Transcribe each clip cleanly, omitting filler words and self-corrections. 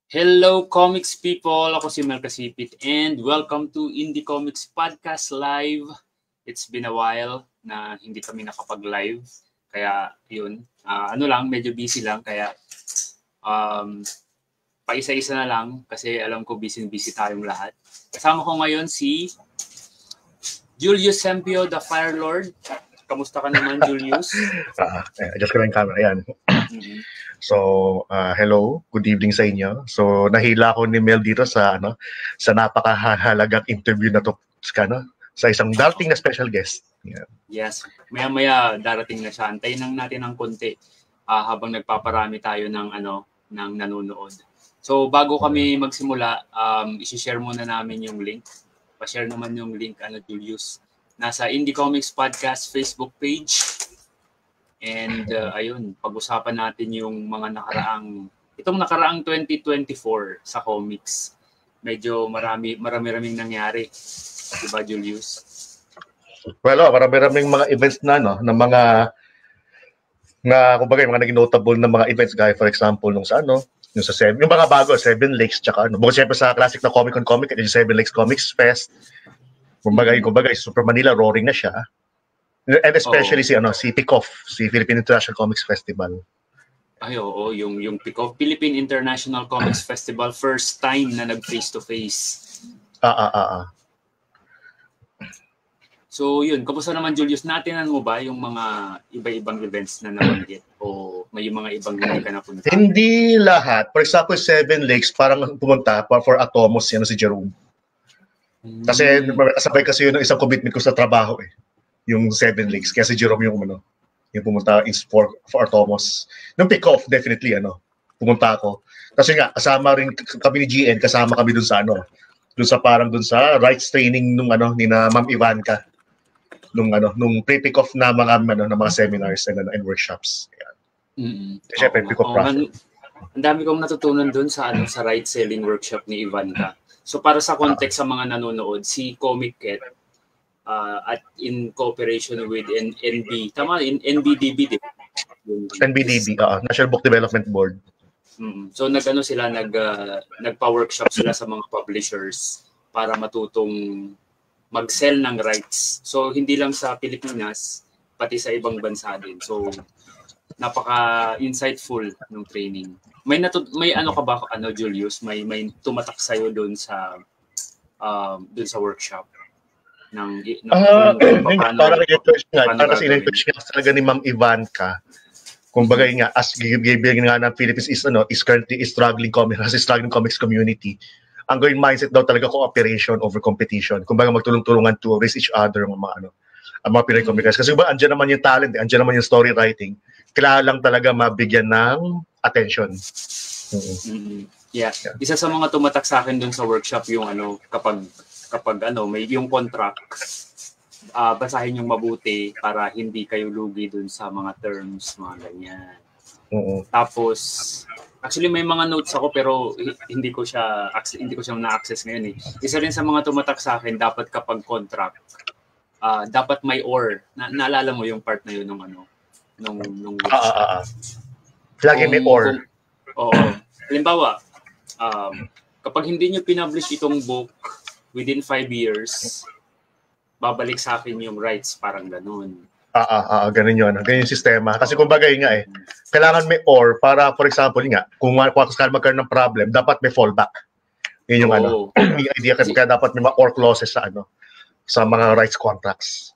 Hello comics people, ako si Mel Kasipit and welcome to Indie Comics Podcast Live. It's been a while na hindi kami nakapag-live, kaya yun, medyo busy lang, kaya paisa-isa na lang kasi alam ko busy tayong lahat. Kasama ko ngayon si Julius Sempio, the Fire Lord. Kamusta ka naman, Julius? Adjust ko lang yung camera, yan. So, hello, good evening sa inyo. So, nahila ko ni Mel dito sa napakahalagang interview na to sa isang darating na special guest. Yeah. Yes, maya-maya darating na siya. Antayin lang natin ng konti habang nagpaparami tayo ng nanonood. So, bago kami magsimula, i-share muna namin yung link. Pa-share naman yung link, Julius. Nasa Indie Comics Podcast Facebook page. And ayun, pag-usapan natin yung mga nakaraang 2024 sa comics. Medyo marami-raming nangyari. Diba, Julius? Well, marami-raming mga events na kumbaga yung mga naging notable na mga events, gaya for example yung sa yung mga bago, Seven Lakes, tsaka bukod siyempre sa classic na Comic-Con Comic, yung Seven Lakes Comics Fest. Kumbaga Super Manila, roaring na siya. And especially si PICOF, si Philippine International Comics Festival. Ay, oo, yung PICOF, Philippine International Comics Festival, first time na nag-face-to-face. So, yun, kamusta naman, Julius? Natinan mo ba yung mga iba-ibang events na nabanggit? O may mga ibang hindi ka napunta? Hindi lahat. For example, Seven Lakes, parang pumunta for Atomos, si Jerome. Kasi sabay kasi yun ang isang commitment ko sa trabaho yung Seven Lakes. Kaya si Jerome yung pumunta is for Atomos. Nung pick-off, definitely, pumunta ako. Kasi nga, kasama rin kami ni GN, kasama kami dun sa rights training ni na Ma'am Ivanka. Nung pre-pick-off na mga seminars and workshops. Siyempre, pick-off process. Ang dami kong natutunan dun sa rights selling workshop ni Ivanka. So para sa context sa mga nanonood, si Comic Cat at in cooperation with NBDB, di ba? NBDB, National Book Development Board. So nagpa-workshop sila sa mga publishers para matutong mag-sell ng rights. So hindi lang sa Pilipinas, pati sa ibang bansa din. So napaka-insightful ng training. May ka ba, Julius? May tumatak sa'yo doon sa workshop kasi in-encourage nga talaga ni Ma'am Ivanka. Kumbaga nga, as gibigyan nga ng Philippines is currently struggling comics community. Ang going mindset daw talaga cooperation over competition. Kumbaga magtulong-tulungan to raise each other ang mga Pinoy comics. Kasi andyan naman yung talent, andyan naman yung story writing. Kailangan lang talaga mabigyan ng attention. Yeah. Isa sa mga tumatak sa akin dun sa workshop yung kapag may yung contract, basahin yung mabuti para hindi kayo lugi dun sa mga terms, mga ganyan. Tapos actually may mga notes ako pero hindi ko siya na-access ngayon . Isa rin sa mga tumatak sa akin, dapat kapag contract, dapat may or. Naalala mo yung part na yun nung lagi may or. Oo. Halimbawa, kapag hindi nyo pinublish itong book within 5 years, babalik sa akin yung rights, parang ganun. Ganun yun. Ganun yung sistema. Kasi kumbaga kailangan may or para, for example kung magkaroon ng problem, dapat may fallback. Yun yung yung idea. Kaya dapat may mga or clauses sa mga rights contracts.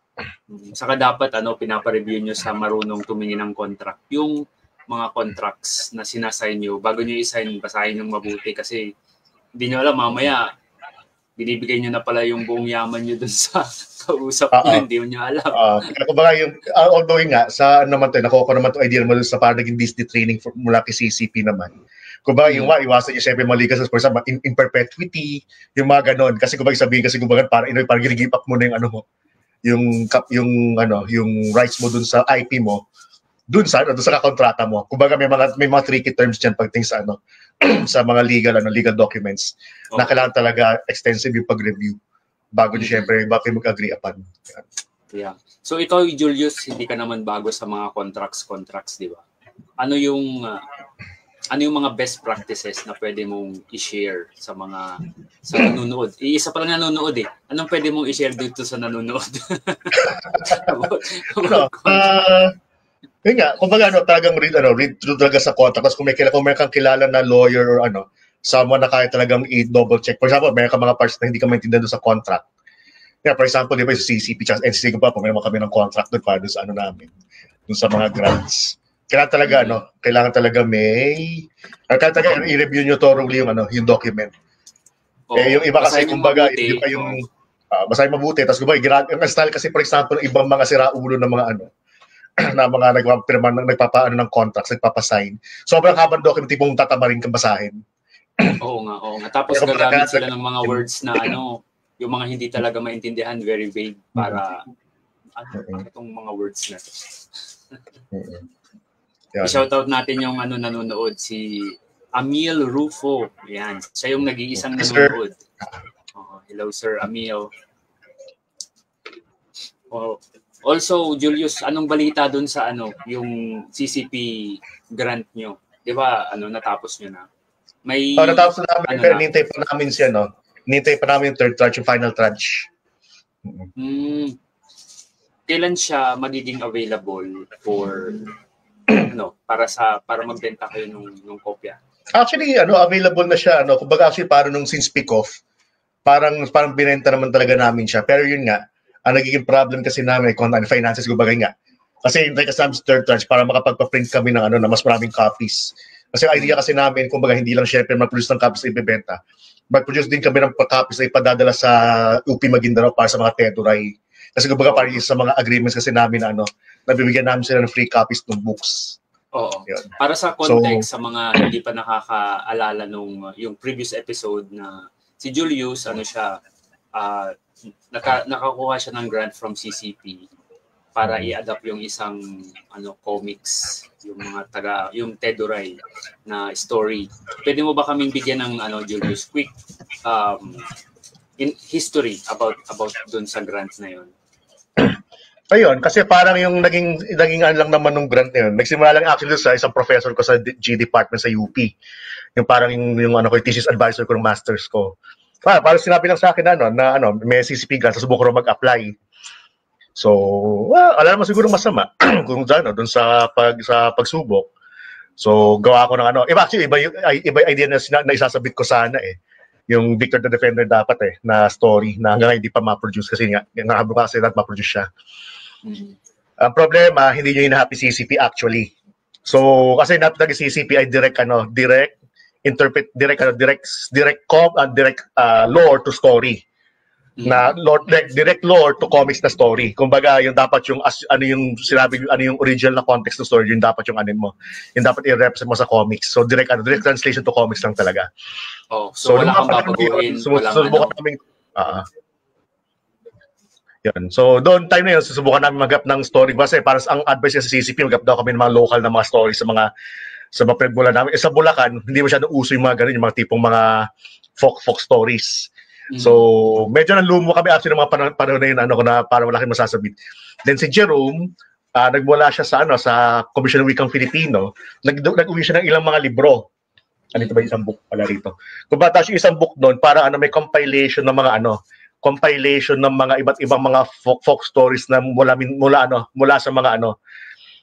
Saka dapat pinapa-review nyo sa marunong tumingin ng contract. Yung mga contracts na sinasign nyo, bago nyo i-sign, basahin yung mabuti kasi hindi nyo alam, mamaya binibigay nyo na pala yung buong yaman nyo dun sa kausap nyo, hindi nyo alam. Kumbaga although sa nakuha ko naman ito idea mo sa parang naging business training mula kay CCP naman. Kumbaga iwasan nyo siyempre mga legal, for example, in perpetuity, yung mga ganon. Kasi kumbaga sabihin parang ginigip up mo na yung rights mo dun sa IP mo, dun sa kontrata mo. Kumbaga may mga tricky terms diyan pagting sa sa mga legal documents na kailangan talaga extensive yung pag-review bago siyempre mag-agree upon. Yeah. So ikaw, Julius, hindi ka naman bago sa mga contracts, di ba? Ano yung ano yung mga best practices na pwede mong i-share sa nanonood? Isa pa lang nanonood eh. Anong pwede mong i-share dito sa nanonood? Yun nga, kumbaga talagang read through talaga sa contract. Tapos kung may kang kilala na lawyer or someone na kaya talagang i-double check. For example, may mga parts na hindi ka maintindihan doon sa contract. Yeah, for example, di ba yung CCP, NCC ko pa, kung meron kami ng contract doon para doon sa namin, doon sa mga grants. Kailangan talaga i-review nyo thoroughly yung document. Yung iba kasi, kumbaga, hindi pa yung basahin mabuti. Tapos kumbaga, ang style kasi, for example, ibang mga siraulo na mga na mga nagpapaano ng contracts, nagpapasign. Sobrang habang document, tipong tatamarin kang basahin. Oo nga. Tapos gagamit sila ng mga words na yung mga hindi talaga maintindihan, very vague para itong mga words na to. I-shoutout natin yung nanonood, si Amil Rufo. Yan. Siya yung nag-iisang nanonood. Hello, Sir Amil. Also, Julius, anong balita dun sa yung CCP grant nyo? Di ba, natapos nyo na? Natapos na namin, pero nintay pa namin siya, nintay pa namin yung third tranche, yung final tranche. Kailan siya magiging available for para magbenta kayo nung kopya? Actually, available na siya, kumbaga actually parang since pick-off, parang binenta naman talaga namin siya. Pero yun nga, ang nagiging problem kasi namin kung finances, kumbaga nga. Kasi hintay kasi namin sa third tranche para makapagpa-print kami ng na mas maraming copies. Kasi ang idea kasi namin, kumbaga hindi lang syempre mag-produce ng copies na ibebenta, mag-produce din kami ng copies na ipadadala sa UP Maguindanao para sa mga teduray. Kasi kumbaga parang sa mga agreements kasi namin nabibigyan namin sila ng free copies ng books. Oo. Yun. Para sa context, sa mga hindi pa nakakaalala yung previous episode na si Julius, nakakuha siya ng grant from CCP para i-adapt yung isang comics, yung Teduray na story. Pwede mo ba kaming bigyan ng Julius, quick in history about dun sa grant na yun? Ayun, kasi parang yung naging lang naman ng grant na yun. Nagsimula lang actually sa isang professor ko sa G department sa UP. Yung parang yung thesis advisor ko ng masters ko. Parang sinabi lang sa akin na may CCP grant, subukan ko mag-apply. So, alam naman siguro masama kung doon sa pagsubok. So, gawa ko ng actually, iba idea na isasabit ko sana yung Victor the Defender dapat na story na hanggang hindi pa ma-produce kasi nahablo kasi dapat ma-produce siya. Ang problema, hindi nyo hinahappy CCP actually. So, kasi natin CCP ay direct lore to story. Na direct lore to comics na story. Kumbaga, yung dapat yung yung original na context ng story, yung dapat yung mo. Yung dapat i-represent mo sa comics. So direct translation to comics lang talaga. So wala kang babaguhin. Susubukan namin yun. So doon time na yun, susubukan namin mag-up ng story kasi para ang advice sa CCP, mag-up daw kami ng mga local na mga stories sa mga pinagbulan namin. Sa Bulacan, hindi masyadong uso yung mga ganun, yung mga tipong mga folk stories. So, medyo nanlumo kami actually ng mga panahon na yun, na para wala kang masasabit. Then si Jerome, nagmula siya sa Commission ng Wikang Filipino, nag-uwi siya ng ilang mga libro. Ito ba isang book pala rito? Kung bata siya isang book doon, para may compilation ng mga mga iba't ibang mga folk stories na mula sa mga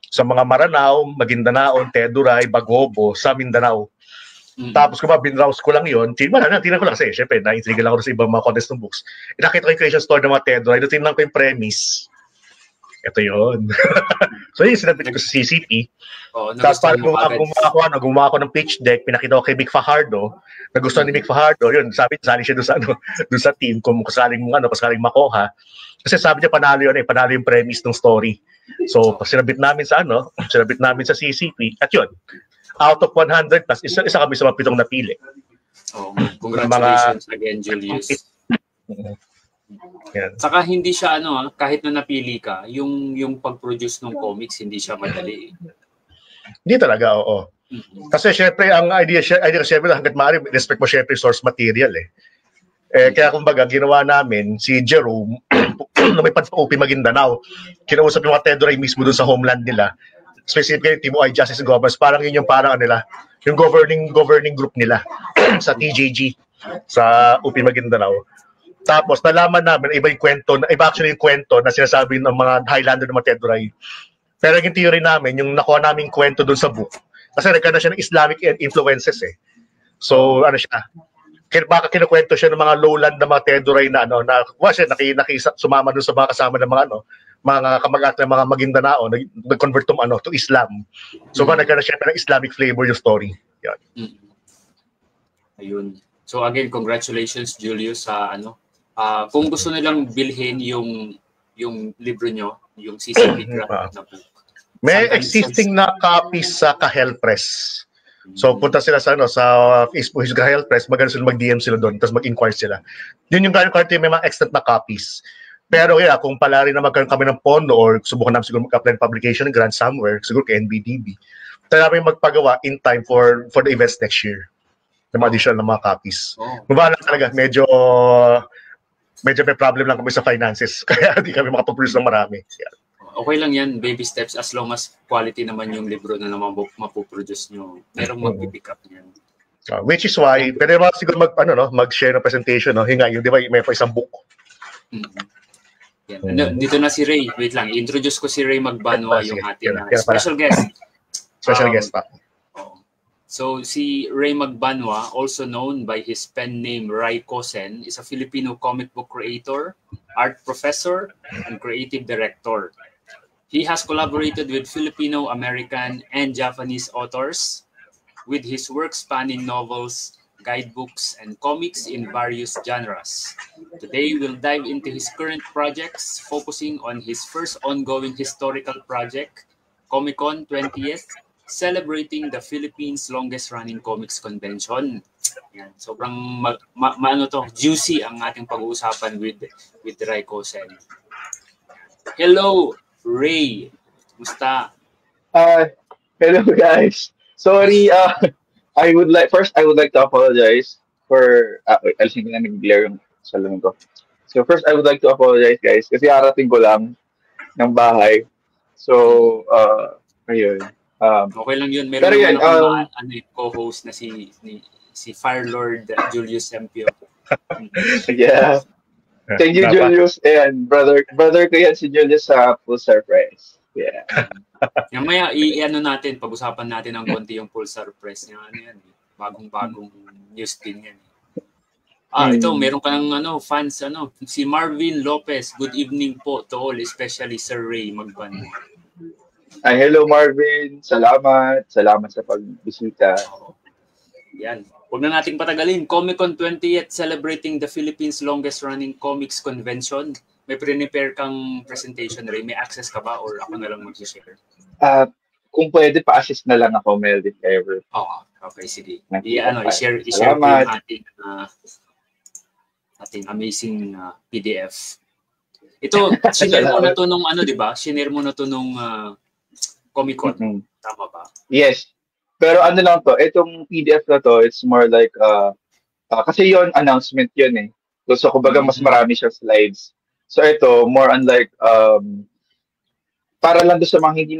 sa mga Maranao, Maguindanao, Teduray, Bagobo, sa Mindanao. Tapos kung binrouse ko lang yun, tingnan ko lang kasi, syempre, na-intriga lang ako sa ibang mga contest ng books. Nakita ko yung creation story ng mga Teduray, tingnan ko yung premise. Ito yun. So yun, sinabit ko sa CCP. Tapos parang gumawa ko ng pitch deck, pinakita ko kay Mick Fajardo, nagustuhan ni Mick Fajardo, yun, sabi siya doon sa team, kung kasaling makuha. Kasi sabi niya, panalo yung premise ng story. So, sinabit namin sa CCP, at yun, out of 100 plus, isa kami sa mga 7 napili. Congratulations again, Julius. Saka hindi siya kahit na napili ka, yung pag-produce ng comics hindi siya madali. Hindi talaga, oo. Kasi syempre ang idea syempre hangga't maaari respect mo syempre source material kaya kumbaga ginawa namin si Jerome lumipad sa UP Maguindanao. Kinausap yung mga Teduray mismo doon sa homeland nila. specifically TMOI Justice and Governance, parang yun yung parang nila, yung governing group nila sa TJG sa UP Maguindanao. Tapos nalaman namin iba actually yung kwento na sinasabi ng mga Highlander ng mga Teduray. Pero yung theory namin, yung nakuha naming kwento doon sa book, kasi nagkana siya ng Islamic influences eh. So ano siya, baka kinukwento siya ng mga lowland na mga Teduray na sumama doon sa mga kasama ng mga kamag-anak ng mga Maguindanao, nag-convert to Islam. So nagkana siya ng Islamic flavor yung story. Yan. Ayun. So again, congratulations Julius sa kung gusto nilang bilhin yung libro nyo, yung CCP graphic na book. May existing na copies sa Kahel Press. So punta sila sa Facebook Kahel Press, mag-DM sila doon, tapos mag-inquire sila. Yun yung currently may mga extant na copies. Pero kung pala rin na magkaroon kami ng pondo or subukan namin siguro mag-apply ng publication grant somewhere, siguro kay NBDB, tayo namin magpagawa in time for the events next year. Ng mga additional na mga copies. Mabala talaga, medyo may problem lang kami sa finances, kaya hindi kami makapag-produce ng marami. Yeah. Okay lang yan, baby steps, as long as quality naman yung libro na naman mapoproduce nyo. Merong mag-pick up yan. Which is why, pwede ba siguro mag-share ng presentation, hinga yun, di ba, may isang book. Yan. Dito na si Ray, wait lang, introduce ko si Ray Magbanwa, yung ating special guest. Special guest pa. So si Ray Magbanwa, also known by his pen name Ray Kosen, is a Filipino comic book creator, art professor, and creative director. He has collaborated with Filipino, American, and Japanese authors, with his work spanning novels, guidebooks, and comics in various genres. Today, we'll dive into his current projects, focusing on his first ongoing historical project, Comic-Con 20th, celebrating the Philippines' longest-running comics convention. Yan. Sobrang juicy ang ating pag-uusapan with Ray Kosen. Hello, Ray. Musta? Hello, guys. Sorry. I would like to apologize for alisin ko na nag-glare yung salamin ko. So first, I would like to apologize, guys, kasi arating ko lang ng bahay. So, ayun. Okay lang yun. Meron naman akong co-host na si Fire Lord Julius Sempio. Yeah. Thank you, Julius. And brother ko yan si Julius sa Full Surprise. Yeah. Yung maya, natin, pag-usapan natin ng konti yung Full Surprise niya. Yan, bagong news din yan. Ito, meron ka ng fans, si Marvin Lopez. Good evening po to all, especially Sir Ray Magbanwa. Hello Marvin, salamat sa pagbisita. Yan. Huwag na nating patagalin. Comic-Con 20th, celebrating the Philippines' longest-running comics convention. May prepare kang presentation, Ray. May access ka ba or ako na lang mag-share? Kung pwede, pa-assist na lang ako, Mel, if ever. Okay, sige. I-share ko yung ating amazing PDF. Ito, sinare mo na to nung di ba? Sinare mo na to nung Comic-Con. Tama ba? Yes. Pero lang to, itong PDF na to, it's more like, kasi yon announcement yun eh. So, kumbaga, mas marami siyang slides. So, ito, more on like, para lang doon sa mga hindi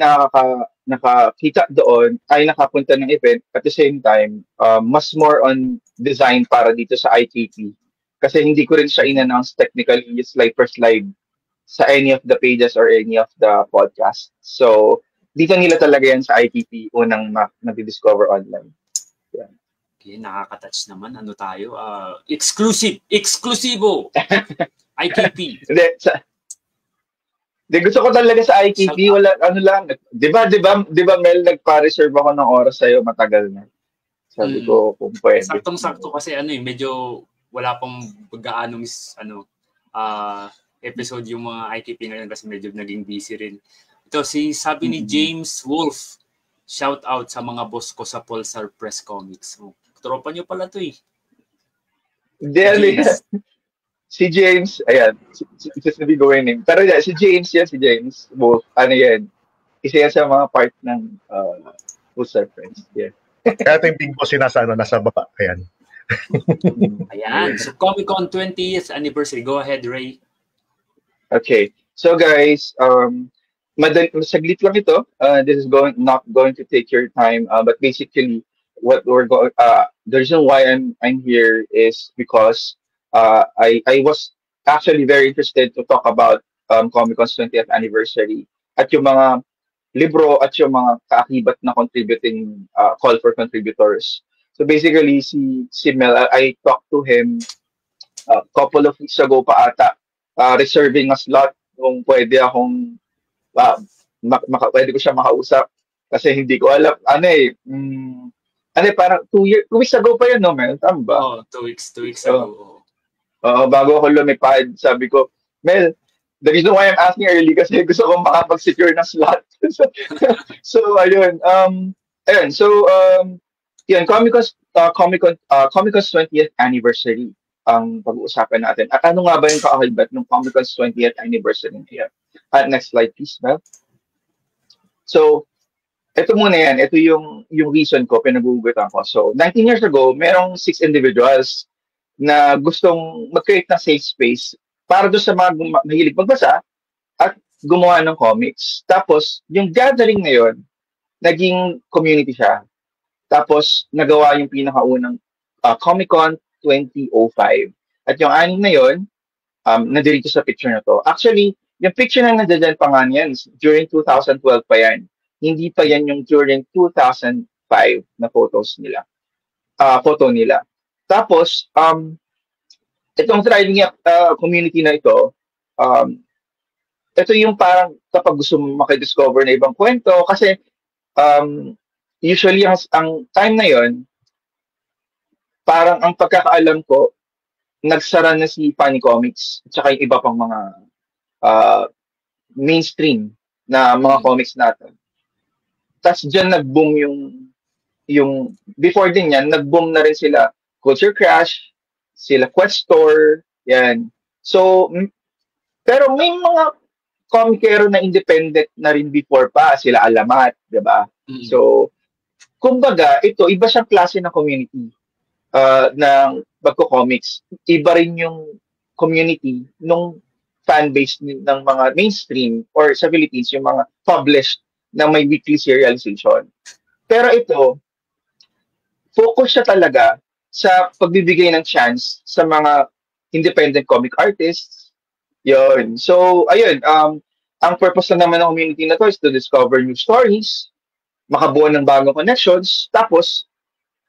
nakakita doon, ay nakapunta ng event, at the same time, mas more on design para dito sa IKP. Kasi hindi ko rin siya in-announce technically slide per slide sa any of the pages or any of the podcasts. So, dito nila talaga yan sa IPP unang nadi-discover online. Yan. Okay, nakaka-touch naman. Ano tayo? Exclusivo! IKP. Hindi, gusto ko talaga sa IKP. Wala, di ba Mel, nagpa-reserve ako ng oras sa'yo matagal na. Sabi ko, kung pwede. Saktong-sakto kasi medyo wala pang gaanong episode yung mga IKP ngayon kasi medyo naging busy rin. Ito, sabi ni James Wolf, shout out sa mga boss ko sa Pulsar Press Comics. Tropa nyo pala to eh. Si James, ayan, just na going name. Pero si James Wolf, yan, isa yan sa mga part ng Pulsar Press. Yeah. Kaya ito yung big boss yung nasa baba. Ayan. Ayan. So, Comic-Con 20th anniversary. Go ahead, Ray. Okay. So, guys, saglit lang ito. This is not going to take your time, but basically, what we're going. The reason why I'm here is because I was actually very interested to talk about Comic Con's 20th anniversary at yung mga libro at yung mga kaakibat na contributing call for contributors. So basically, si Mel, I talked to him a couple of weeks ago pa ata, reserving a slot kung pwede akong pwede ko siya makausap kasi hindi ko alam parang 2 weeks ago pa yun, no, Mel? Tama ba? Oh, 2 weeks ago. Bago ako lumipad, sabi ko, Mel, the reason why I'm asking early kasi gusto kong makapag-secure ng slot. So ayun. Yun, Comic-Con's 20th anniversary ang pag-uusapan natin. At ano nga ba yung kaakibat ng Comic-Con's 20th anniversary here? Next slide, please, Mel. So, ito muna yan. Ito yung reason ko, pinag-uugutan ko. So, 19 years ago, merong 6 individuals na gustong mag-create ng safe space para doon sa mga mahilig magbasa at gumawa ng comics. Tapos, yung gathering na yun, naging community siya. Tapos, nagawa yung pinakaunang Comic-Con 2005. At yung 6 na yun, nadirito sa picture na to. Actually, yung picture na nandiyan pa nga yan, during 2012 pa yan. Hindi pa yan yung during 2005 na photo nila. Tapos, itong thriving community na ito, ito yung parang kapag gusto mo makidiscover na ibang kwento, kasi usually ang time na yon, parang ang pagkakaalam ko, nagsara na si Funny Comics at saka yung iba pang mga mainstream na mga comics natin. Tapos dyan nag-boom yung before din yan, nag-boom na rin sila Culture Crash, sila Questor, yan. So, pero may mga comicero na independent na rin before pa, sila Alamat, di ba? So, kumbaga, ito, iba siyang klase ng community ng pagko-comics. Iba rin yung community nung fanbase ng mga mainstream or sa Philippines, yung mga published na may weekly serialization. Pero ito, focus siya talaga sa pagbibigay ng chance sa mga independent comic artists. Yun. So, ayun, ang purpose na naman ng community na to is to discover new stories, makabuo ng bagong connections, tapos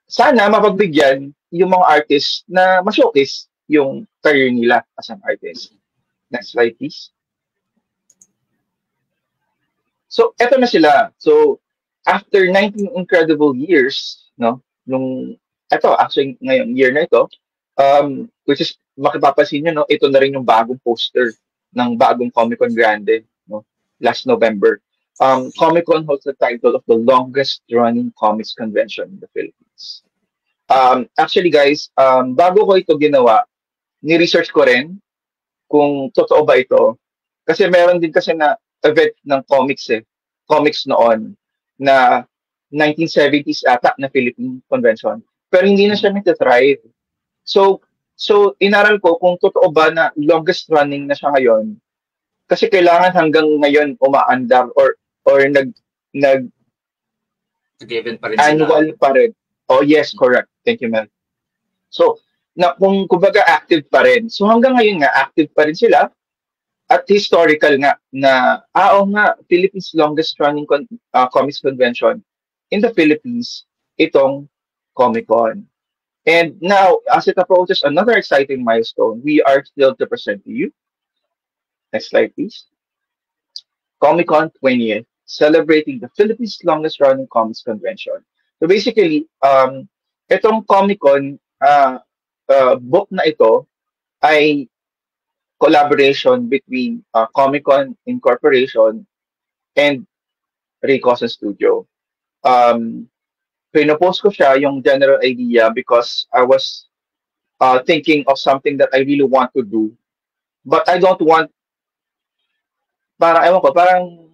sana mapagbigyan yung mga artists na ma-showcase yung career nila as an artist. Next slide, please. So, eto na sila. So, after 19 incredible years, no, actually, ngayong year na ito, which is, makipapansin nyo, no, ito na rin yung bagong poster ng bagong Comic-Con Grande, no, last November. Comic-Con holds the title of the longest running comics convention in the Philippines. Actually, guys, bago ko ito ginawa, ni-research ko rin kung totoo ba ito. Kasi meron din kasi na event ng comics noon na 1970s ata na Philippine Convention. Pero hindi na siya nagtathrive. So inaral ko kung totoo ba na longest running na siya ngayon. Kasi kailangan hanggang ngayon umaandar or Nag-event pa rin annual sila. Pa rin. Oh, yes, correct. Thank you, Mel. So, kung kumbaga active pa rin. So hanggang ngayon nga, active pa rin sila. At historical nga na, Philippines longest running comics convention in the Philippines, itong Comic-Con. And now, as it approaches another exciting milestone, we are still to present to you. Next slide, please. Comic-Con 20th, celebrating the Philippines longest running comics convention. So basically, itong Comic-Con book na ito ay collaboration between Comic-Con Incorporation and Ray Cosa Studio. Pinopost ko siya yung general idea because I was thinking of something that I really want to do. But I don't want, parang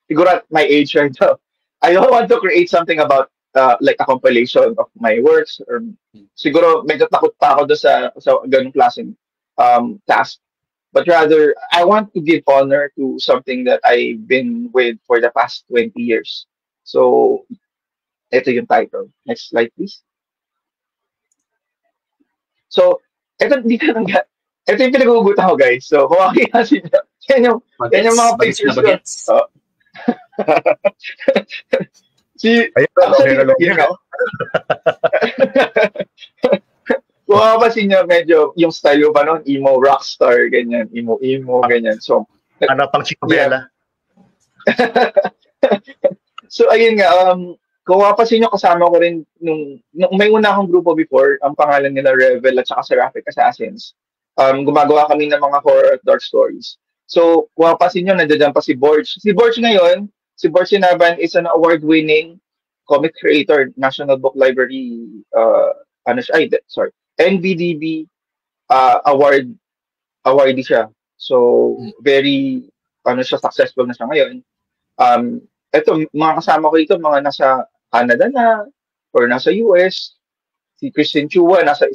siguro at my age right now, I don't want to create something about like a compilation of my works, or siguro medyo takot pa ako doon sa ganung klaseng task. but rather I want to give honor to something that I've been with for the past 20 years. So, ito yung title. Next slide, please. So, ito yung pinag-uugutan ko, guys. So, kung makikita nyo, yan yung mga pictures ko. Oh. Ayun, yun nga. Kung makapasin nyo, medyo yung style ko pa noon, emo rockstar, ganyan, emo, ganyan. So, ano pang Chicabella? So, ayun nga, kung mapapansin nyo, kasama ko rin nung may una akong grupo before, ang pangalan nila Revel at saka Seraphic Assassins. Gumagawa kami ng mga horror at dark stories. So, kung mapapansin nyo, nandiyan pa si Borge. Si Borge ngayon, si Borge Sinaban is an award-winning comic creator, National Book Library, NBDB awardee siya. So, very, successful na siya ngayon. Ito, mga kasama ko dito, mga nasa Canada na, or nasa US. Si Christian Chua, nasa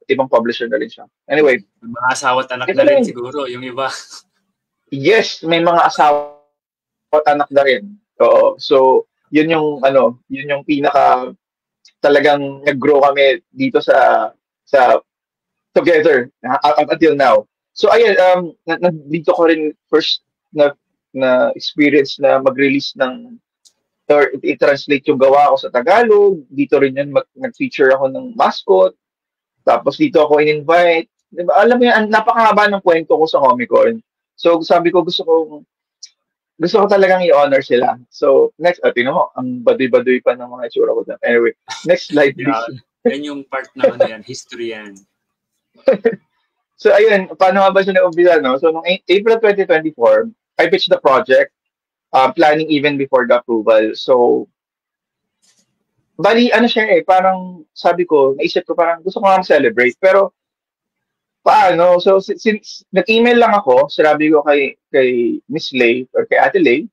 ibang publisher na rin siya. Anyway. Mga asawa at anak na rin siguro, yung iba. Yes, may mga asawa at anak na rin. Oo. So, yun yung pinaka, talagang nag-grow kami dito sa together until now. So, ayun, dito ko rin first na experience na mag-release ng or i-translate yung gawa ko sa Tagalog. Dito rin yan, nag-feature ako ng mascot. Tapos dito ako in-invite. Diba? Alam mo yan, napakahaba ng kwento ko sa Comic-Con. So sabi ko, gusto ko talagang i-honor sila. So next, tingnan mo, ang baduy-baduy pa ng mga itsura ko. Anyway, next slide please. Yan yung part na yan, history yan. So ayun, paano nga ba siya na-umpisa, no? So noong April 2024, I pitched the project. Planning even before the approval. So, bali, siya parang sabi ko, naisip ko parang gusto ko nga celebrate. Pero, paano? So, since nag-email lang ako, sinabi ko kay Miss Lay or kay Ate Lay,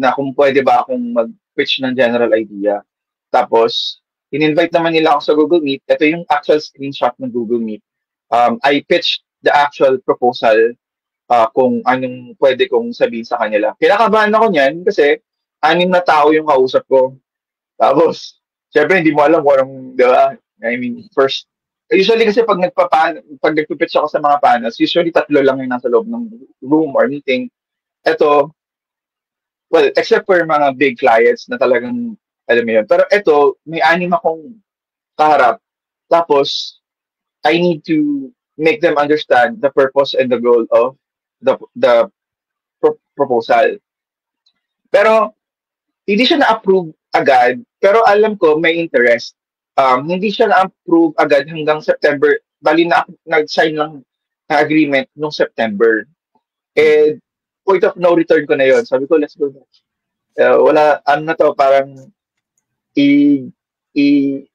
na kung pwede ba akong mag-pitch ng general idea. Tapos, in-invite naman nila ako sa Google Meet. Ito yung actual screenshot ng Google Meet. I pitched the actual proposal kung anong pwede kong sabihin sa kanila. Kinakabahan ako niyan kasi 6 na tao yung kausap ko. Tapos, syempre hindi mo alam kung anong, diba? I mean, first, usually kasi pag nagpipitch ako sa mga panels, usually 3 lang yung nasa loob ng room or meeting. Ito, well, except for mga big clients na talagang, alam mo yun. Pero ito, may 6 akong kaharap. Tapos, I need to make them understand the purpose and the goal of the proposal. Pero hindi siya na-approve agad, pero alam ko may interest. Hindi siya na-approve agad hanggang September. Bali na nag-sign lang na agreement nung September. And point of no return ko na yon. Sabi ko, let's go. Wala, na to, parang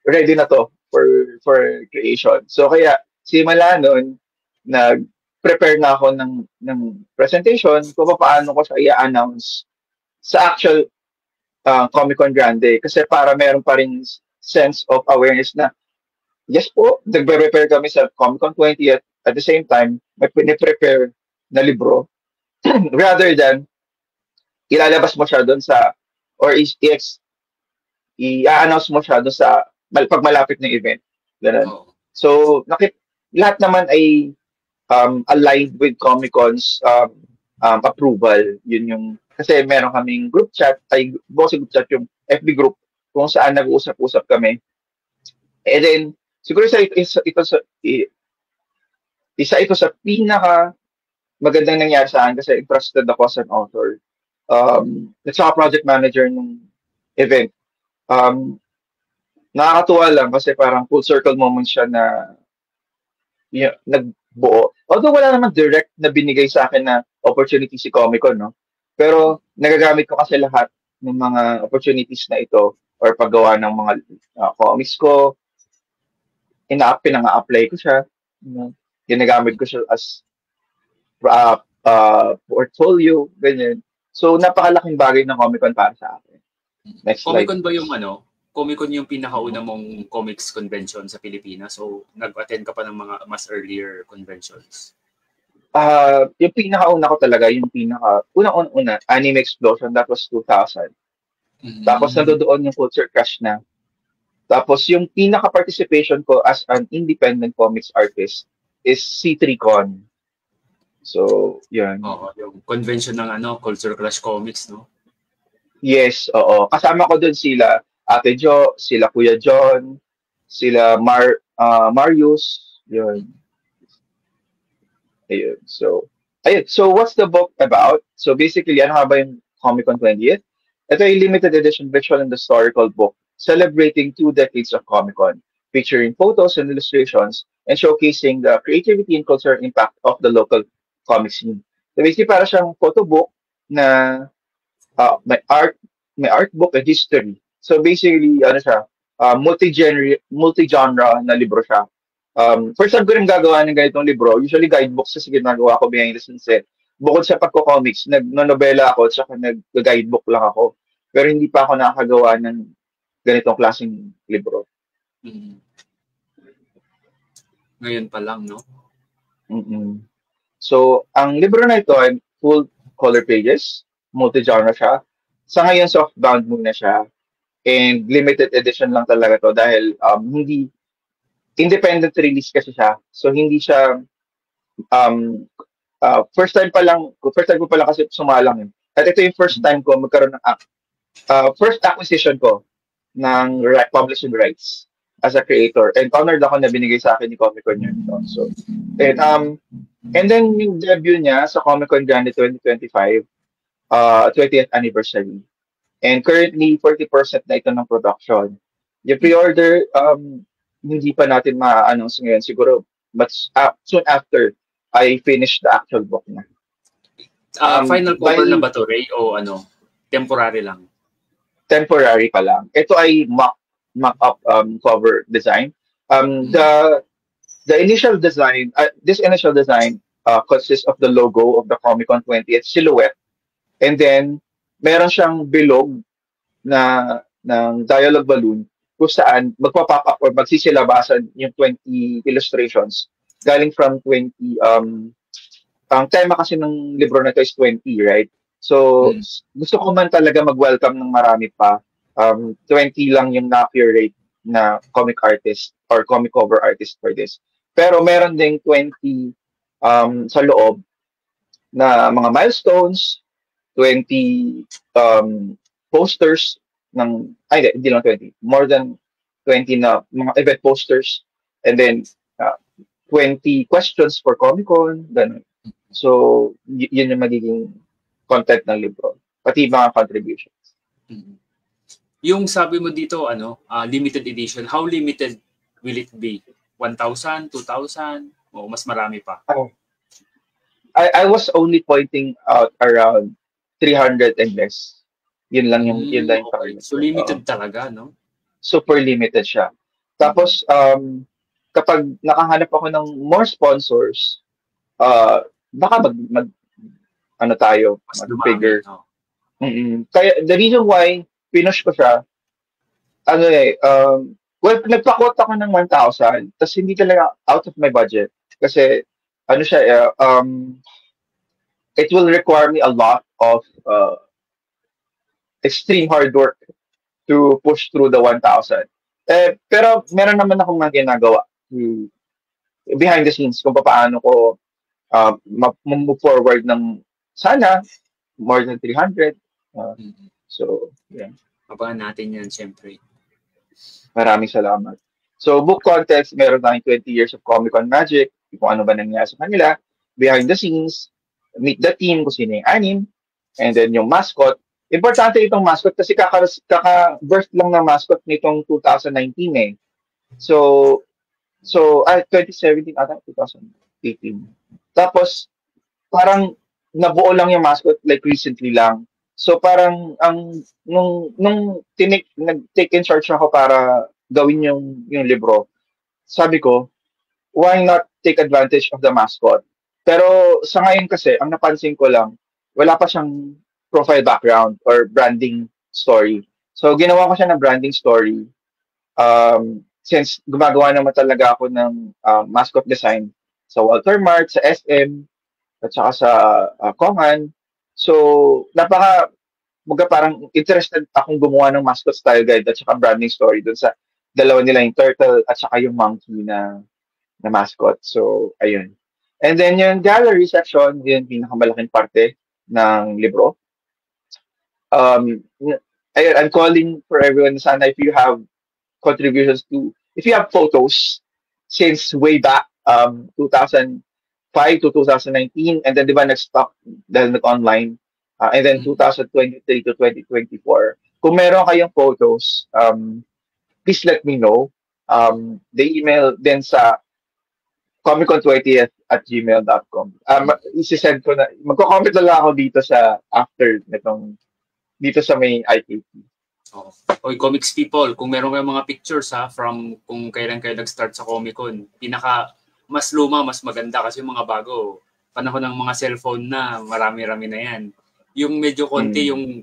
ready na to for creation. So kaya, simula nun, prepare na ako ng presentation kung paano ko siya i-announce sa actual Comic-Con Grande. Kasi para meron pa rin sense of awareness na, yes po, nagbe-prepare kami sa Comic-Con 20 at the same time, may piniprepare na libro rather than ilalabas mo siya doon sa, or i-announce mo siya doon sa, pag malapit ng event. Ganun. So, lahat naman ay aligned with Comic-Con's approval. Yun yung, kasi meron kaming group chat, group chat yung FB group kung saan nag-uusap-usap kami. And then, siguro isa ito sa pinaka magandang nangyari sa akin kasi interested ako as an author. At saka project manager ng event. Nakakatuwa lang kasi parang full circle moment siya na nagbuo. Although wala naman direct na binigay sa akin na opportunity si Comic-Con, no? Pero nagagamit ko kasi lahat ng mga opportunities na ito or paggawa ng mga comics ko. Pinanga-apply ko siya. Ginagamit ko siya as portfolio, ganyan. So, napakalaking bagay ng Comic-Con para sa akin. Next slide. Comic-Con ba yung Comic-Con yung pinakauna mong comics convention sa Pilipinas? So, nag-attend ka pa ng mga mas earlier conventions? Yung pinakauna ko talaga, yung unang-una, Anime Explosion, that was 2000. Tapos nandoon yung Culture Crush na. Tapos yung pinaka-participation ko as an independent comics artist is C3Con. So, yun. Oo, yung convention ng Culture Clash Comics, no? Yes, oo. Kasama ko dun sila Ate Jo, sila Kuya John, sila Marius, yun. Ayun. So, ayun. So, what's the book about? So, basically, ano nga ba yung Comic Con 20th? Ito ay limited edition visual and historical book celebrating 2 decades of Comic Con, featuring photos and illustrations and showcasing the creativity and cultural impact of the local comic scene. So, basically, para siyang photo book na may art book and history. So, basically, ano siya, multi-genre na libro siya. First time ko rin gagawa ng ganitong libro. Usually guidebooks kasi ginagawa ko behind the scenes. Bukod sa pagko-comics, nag-nonobela ako at saka nag-guidebook lang ako. Pero hindi pa ako nakakagawa ng ganitong klaseng libro. Mm. Ngayon pa lang, no? Mm-mm. So, ang libro na ito ay full color pages, multi-genre siya. Sa ngayon, softbound muna siya. And limited edition lang talaga to dahil hindi independent release kasi siya. So, hindi siya first time ko pa lang kasi sumalang yun. At ito yung first time ko magkaroon ng first acquisition ko ng publishing rights as a creator. And honored ako na binigay sa akin ni Comic Con yun. So, and then yung debut niya sa Comic Con Grande 2025, 20th anniversary. And currently, 40% na ito ng production. Yung pre-order, hindi pa natin ma-announce ngayon siguro, but soon after, I finished the actual book na. Final cover na ba to, Ray? O temporary lang? Temporary pa lang. Ito ay mock-up cover design. The initial design, this initial design consists of the logo of the Comic Con 20th silhouette. And then, meron siyang bilog ng dialogue balloon kung saan magpa-pop up or magsisilabasan yung 20 illustrations galing from 20 ang tema kasi ng libro na ito is 20, right? So gusto ko man talaga mag-welcome ng marami pa. 20 lang yung na-curate na comic artist or comic cover artist for this. Pero meron ding 20 sa loob na mga milestones, 20 posters ng, hindi lang 20, more than 20 na mga event posters, and then 20 questions for Comic-Con, ganun. So, yun yung magiging content ng libro, pati mga contributions. Yung sabi mo dito, limited edition, how limited will it be? 1,000, 2,000, o mas marami pa? I was only pointing out around 300 and less. Yun lang yung okay. So limited talaga, no? Super limited siya. Tapos kapag nakahanap ako ng more sponsors, baka mag-figure. Kaya the reason why pinush ko siya, nagpa-quote ako ng 1,000, tapos hindi talaga out of my budget. Kasi it will require me a lot of extreme hard work to push through the 1,000. Pero meron naman akong mga ginagawa behind the scenes kung paano ko move forward ng sana more than 300. So, yeah. Abangan natin yan, siyempre. Maraming salamat. So, book context, meron tayong 20 years of Comic Con magic, kung ano ba nangyari sa kanila, behind the scenes, meet the team, kung sino yung anim, and then yung mascot. Importante itong mascot kasi kaka-birth lang ng mascot nitong 2019 eh. So 2017 ata, 2018. Tapos, parang nabuo lang yung mascot like recently lang. So parang nung nag-take in charge ako para gawin yung libro, sabi ko, why not take advantage of the mascot? Pero sa ngayon kasi, ang napansin ko lang, wala pa siyang profile background or branding story. So ginawa ko siya ng branding story. Since gumagawa naman talaga ako ng mascot design sa Walter Mart, sa SM, at saka sa Kongan. So, parang interested akong gumawa ng mascot style guide at saka branding story dun sa dalawa nila, yung turtle at saka yung monkey na mascot. So, ayun. And then yung gallery section, yun pinakamalaking parte ng libro. Ayun, I'm calling for everyone, sana if you have contributions if you have photos since way back 2005 to 2019, and then di ba nag-stock dahil nag-online, and then 2023 to 2024. Kung meron kayong photos, please let me know. The email din sa comiccon20th@gmail.com. Isi-send ko na, magko-comment na lang ako dito sa after dito sa may IKP. Oy, comics people, kung meron kayong mga pictures from kung kailan kayo nag-start sa Comic-Con, mas luma, mas maganda kasi yung mga bago, panahon ng mga cellphone na, marami-rami na yan. Yung medyo konti, yung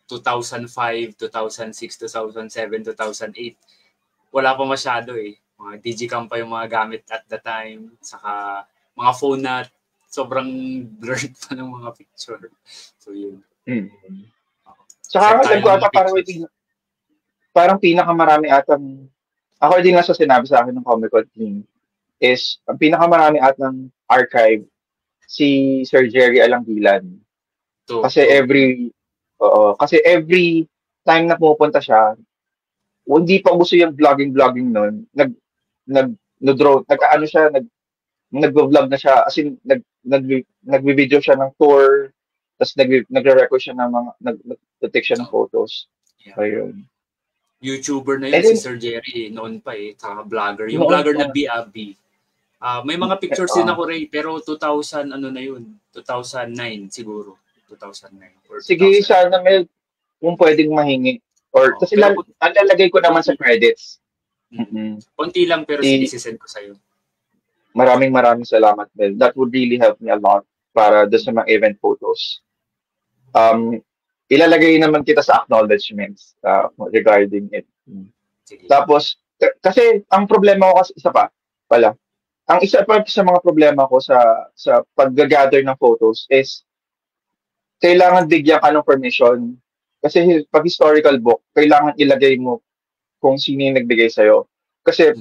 2005, 2006, 2007, 2008, wala pa masyado Mga digicam pa yung mga gamit at the time, saka mga phone na sobrang blurred pa ng mga picture. So yun. Saka parang pinakamarami atang, according na sa sinabi sa akin ng Comic-Con team, is ang pinakamarami atang archive si Sir Jerry Alangilan. Kasi every time na pumupunta siya, hindi pa gusto yung vlogging noon, nag-vlog na siya, as in nagvi-video siya ng tour, tapos nagre-record siya ng mga nag-take siya ng photos. Yeah. Ayun. YouTuber na yun si Sir Jerry noon pa saka vlogger. Yung vlogger na BAB. May mga pictures din ako pero 2000 na yun, 2009 siguro. 2009 or 2000. Sige, sana kung pwedeng mahingi. Or kasi lalagay ko naman sa credits. Konti lang pero sisend ko sa'yo. Maraming salamat, Mel. That would really help me a lot para doon sa mga event photos. Ilalagay naman kita sa acknowledgements regarding it. Sige. Tapos, kasi ang problema ko kasi isa pa pala. Ang isa pa sa mga problema ko sa pag-gather ng photos is kailangan bigyan ka ng permission. Kasi pag historical book, kailangan ilagay mo kung sino yung nagbigay sa'yo. Kasi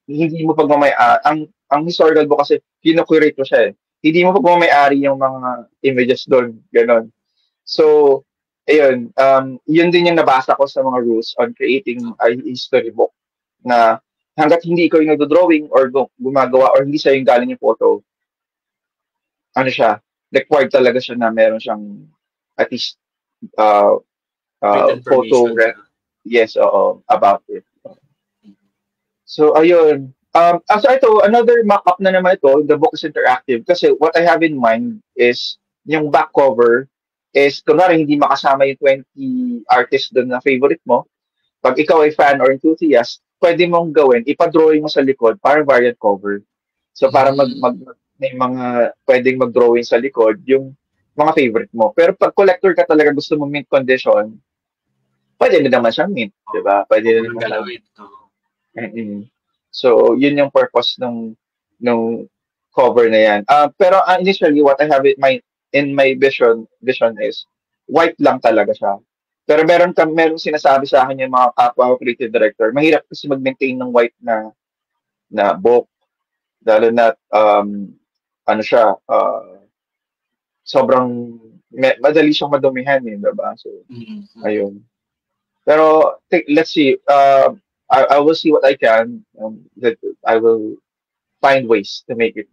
hindi mo ang historical book kasi kino-curate mo siya Hindi mo pagmamayari yung mga images doon. Ganon. So, ayun. Yun din yung nabasa ko sa mga rules on creating a history book na hanggat hindi ikaw yung nagdo-drawing or gumagawa or hindi sa'yo yung galing yung photo, required talaga siya na meron siyang at least photo about it. So, ayun. So ito, another mock-up na naman ito. The book is interactive kasi what I have in mind is yung back cover is, kunwari hindi makasama yung 20 artists doon na favorite mo. Pag ikaw ay fan or enthusiast, pwede mong gawin, ipa-drawing mo sa likod, parang variant cover. So para may mga pwedeng mag-drawing sa likod, yung mga favorite mo. Pero pag collector ka talaga, gusto mo mint condition, pwede na naman siyang mint, di ba? Pwede na naman galawin. So, yun yung purpose ng cover na yan. Pero initially, what I have in my vision is white lang talaga siya. Pero meron sinasabi sa akin yung mga kapwa creative director, mahirap kasi mag-maintain ng white na book. Lalo na, sobrang madali siyang madumihan diba? So, ayun. Pero, let's see. I will see what I can. That I will find ways to make it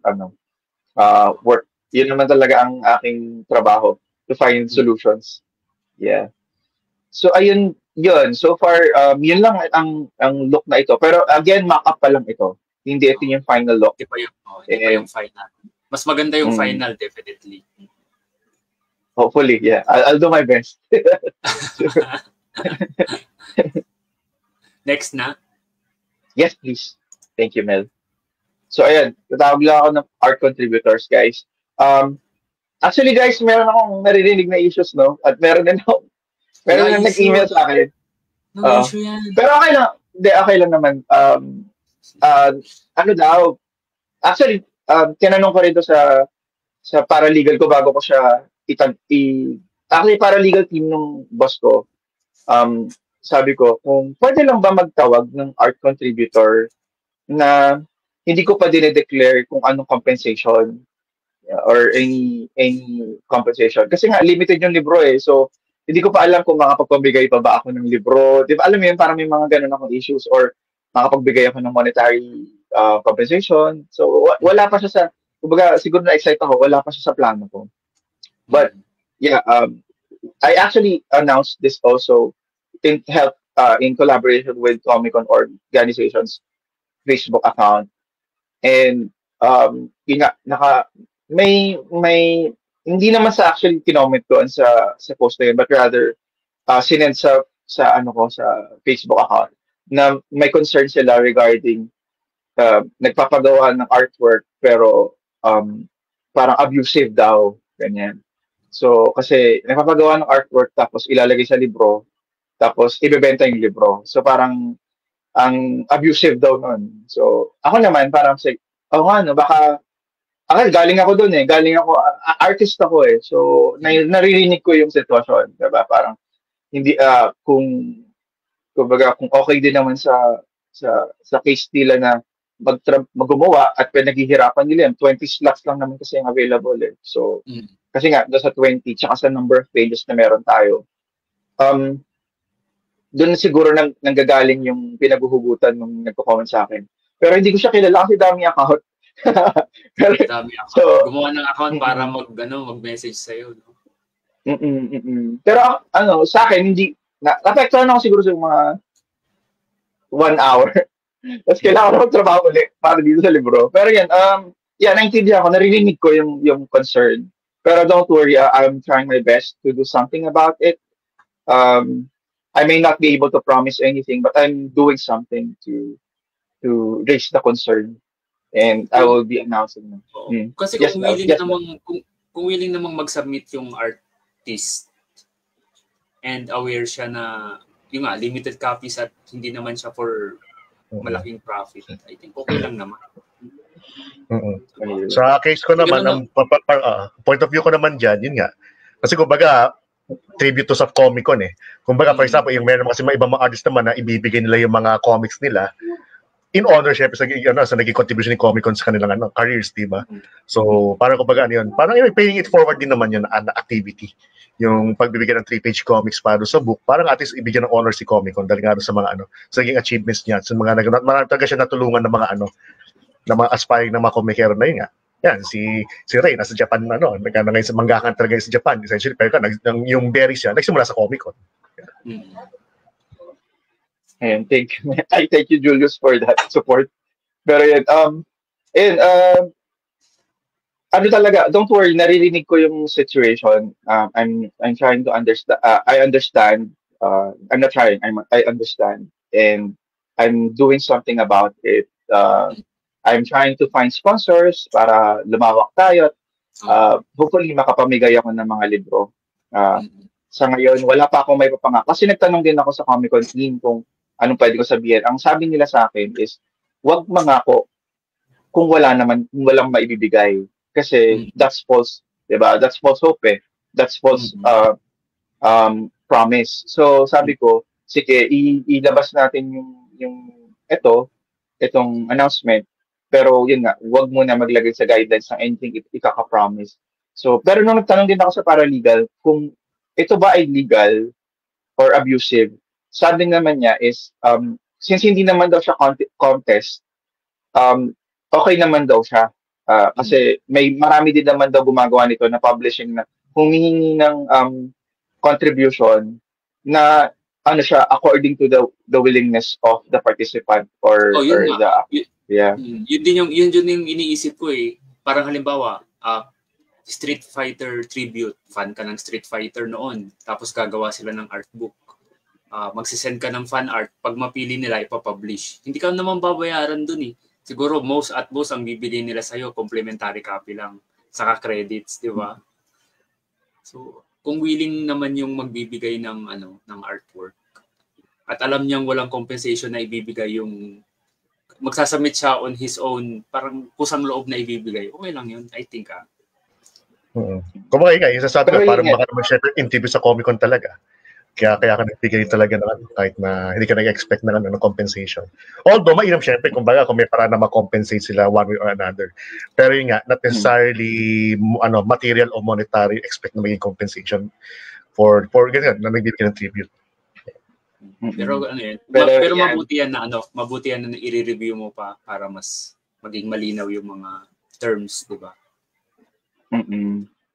work. Yun naman talaga ang aking trabaho, to find solutions. Yeah. So ayun yun. So far yun lang ang look na ito. Pero again, mock-up pa lang ito. Hindi ito yung final look. Hindi pa yung final. Mas maganda yung final, definitely. Hopefully, yeah. I'll do my best. Next na? Yes, please. Thank you, Mel. So, ayan. Tatawag lang ako ng art contributors, guys. Actually, guys, meron akong naririnig na issues, no? At meron din nag-email sa akin. No issue yan. Pero okay lang. Hindi, okay lang naman. Actually, tinanong ko rin sa sa paralegal ko bago ko siya actually paralegal team ng boss ko, sabi ko, kung pwede lang ba magtawag ng art contributor na hindi ko pa dinedeclare kung anong compensation or any compensation. Kasi nga, limited yung libro eh. So, hindi ko pa alam kung makapagpabigay pa ba ako ng libro. Di ba, alam mo yun, parang may mga ganun akong issues or makapagbigay ako ng monetary compensation. So, wala pa siya sa, kumbaga, siguro na-excite ako, wala pa siya sa plano ko. But, yeah, I actually announced this also in collaboration with Comic-Con organizations Facebook account. And, yun nga, may hindi naman sa actually kinomment ko sa post na yun, but rather sinend sa Facebook account na may concern sila regarding nagpapagawa ng artwork pero parang abusive daw, ganyan. So kasi nagpapagawa ng artwork tapos ilalagay sa libro tapos ibebenta yung libro. So parang ang abusive daw nun. So ako naman parang baka galing ako doon eh. Galing ako, artist ako eh. So, naririnig ko yung sitwasyon. Diba? Parang, hindi, kung okay din naman sa case nila na maggumawa at pinaghihirapan nila yan, 20 slots lang naman kasi yung available eh. So, kasi nga, doon sa 20, tsaka sa number of pages na meron tayo, doon siguro nanggagaling yung pinaguhugutan nung nagko-comment sa akin. Pero hindi ko siya kilala kasi dami account. Pero, so, gumawa ng account para mag-message sa iyo, no? Pero sa akin hindi na-apektuhan ako siguro sa mga 1 hour. Tapos kailangan ko magtrabaho ulit para dito sa libro. Pero yan, naintindihan ko, naririnig ko yung concern. Pero don't worry, I'm trying my best to do something about it. I may not be able to promise anything, but I'm doing something to raise the concern. And I will be announcing them. Kasi kung willing namang mag-submit yung artist and aware siya na yung limited copies at hindi naman siya for malaking profit, I think okay lang naman. Sa case ko naman, ang point of view ko naman dyan, yun nga. Kasi kumbaga, tribute to sa Comic-Con eh. Kumbaga, for example, yung meron kasi mga ibang mga artist naman na ibibigay nila yung mga comics nila in honor syempre sa naging contribution ni Comic-Con sa kanilang careers, di ba? So, parang kumbaga yun, parang paying it forward din naman yun na activity. Yung pagbibigyan ng 3-page comics para sa book, parang at least ibigyan ng honor si Comic-Con dahil nga sa mga sa naging achievements niya, sa mga talaga siya natulungan ng mga na mga aspiring na mga komikero na yun nga. Yan, si Ray, nasa Japan nagkana ngayon sa manggakan talaga sa Japan, essentially, pero yung berries siya, nagsimula sa Comic-Con. And thank you, Julius, for that support. Pero yan, talaga, don't worry, naririnig ko yung situation. I'm trying to understand. I understand. I'm not trying. I understand, and I'm doing something about it. I'm trying to find sponsors para lumawak tayo. Hopefully, makapamigay ako ng mga libro. Sa ngayon, wala pa akong may papangako. Kasi nagtanong din ako sa Comic-Con team kung anong pwede ko sabihin. Ang sabi nila sa akin is, wag mangako kung walang maibibigay. Kasi that's false, diba? That's false hope eh. That's false promise. So sabi ko, sige, ilabas natin itong announcement. Pero yun nga, wag muna maglagay sa guidelines ng anything ikaka-promise. So, pero nung nagtanong din ako sa paralegal, kung ito ba ay legal or abusive, sabi naman niya is, since hindi naman daw siya contest, okay naman daw siya. Kasi marami din naman daw gumagawa nito na publishing na humihingi ng contribution na siya according to the willingness of the participant or Yun din yung iniisip ko eh. Parang halimbawa, Street Fighter tribute, fan ka ng Street Fighter noon, tapos gagawa sila ng artbook. Magsisend ka ng fan art, pag mapili nila, ipapublish. Hindi ka naman babayaran dun eh. Siguro most ang bibili nila sa'yo, complimentary copy lang, saka credits, di ba? So, kung willing naman yung magbibigay ng artwork, at alam niyang walang compensation na ibibigay yung magsasubmit siya on his own, parang kusang loob na ibibigay, okay lang yun, I think. Kumbaga nga, yung sasabi Pero ko, parang yun nga. baka naman syempre interview sa Comic-Con talaga. Kaya ka nagbigay talaga ng kahit na hindi ka nag-expect ng compensation. Although, mainam syempre, kumbaga, kung may paraan na ma-compensate sila one way or another. Pero yun nga, not necessarily material o monetary expect na maging compensation for ganyan, na nagbibigay ng tribute. Pero ano yun, pero mabuti yan na i-review mo pa para mas maging malinaw yung mga terms, di ba?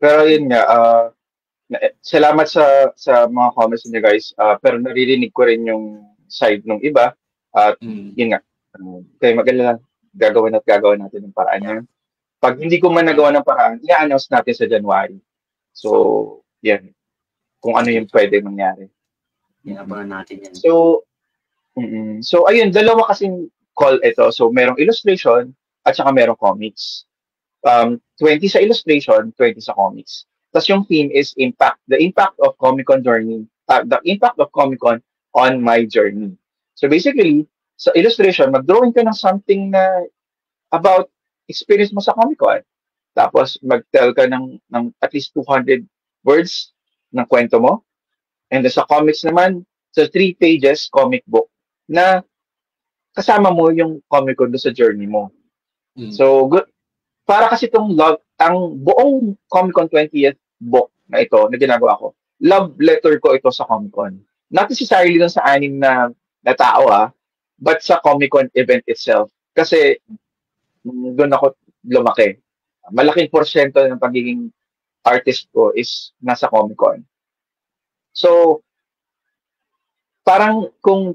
Pero yun nga, salamat sa mga comments niyo guys. Pero naririnig ko rin yung side ng iba. At yun nga, kayo mag-alala, gagawin natin ng paraan yan. Pag hindi ko man nagawa ng paraan, i-announce natin sa January. So, yan. Kung ano yung pwede mangyari. Inabangan natin yan. So ayun, dalawa kasing call ito. So, merong illustration at saka merong comics. 20 sa illustration, 20 sa comics. Tapos yung theme is impact. The impact of Comic-Con journey. The impact of Comic-Con on my journey. So basically, sa illustration, mag-drawing ka ng something na about experience mo sa Comic-Con. Tapos mag-tell ka ng at least 200 words ng kwento mo. And sa comics naman, sa 3 pages comic book na kasama mo yung Comic-Con doon sa journey mo. So, para kasi itong ang buong Comic-Con 20th book na ito, na ginagawa ko, love letter ko ito sa Comic-Con. Not necessarily dun sa 6 na tao but sa Comic-Con event itself. Kasi doon ako lumaki. Malaking porsyento ng pagiging artist ko is nasa Comic-Con. So, parang kung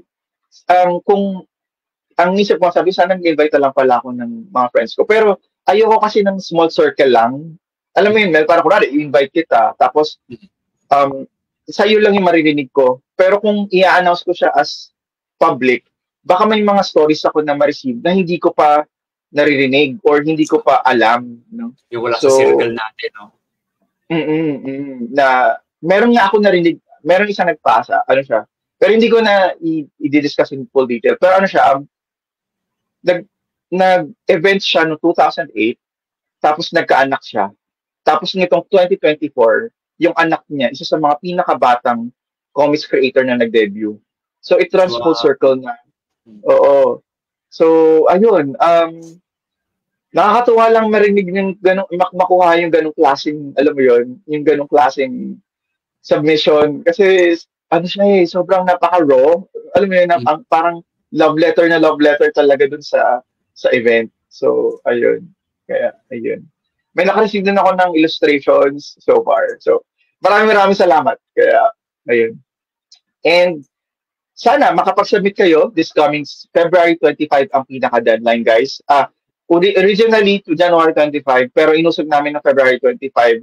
ang isip ko, sabi, sana nag-invite lang pala ako ng mga friends ko. Pero ayoko kasi ng small circle lang. Alam mo yun, Mel, parang kunwari, i-invite kita. Tapos, sa'yo lang yung maririnig ko. Pero kung i-announce ko siya as public, baka may mga stories ako na ma-receive na hindi ko pa naririnig or hindi ko pa alam. No? Yung wala sa circle natin, no? Na meron nga ako narinig, meron isang nagpasa, ano siya, pero hindi ko na i-discuss in full detail. Pero ano siya, nag-event siya noong 2008, tapos nagkaanak siya. Tapos nitong 2024, yung anak niya, isa sa mga pinakabatang comics creator na nag-debut. So, it runs full circle na. Oo. So, ayun. Nakakatuwa lang marinig yung ganong, makuha yung ganong klaseng, alam mo yun, yung ganong klaseng submission. Kasi, ano siya sobrang napaka-raw. Alam mo yun, parang love letter talaga dun sa event. So, ayun. Kaya, ayun. May nakareceive din ako ng illustrations so far. So, maraming salamat. Kaya, ayun. And, sana makapag-submit kayo this coming February 25 ang pinaka-deadline, guys. Originally to January 25, pero inusog namin ng February 25.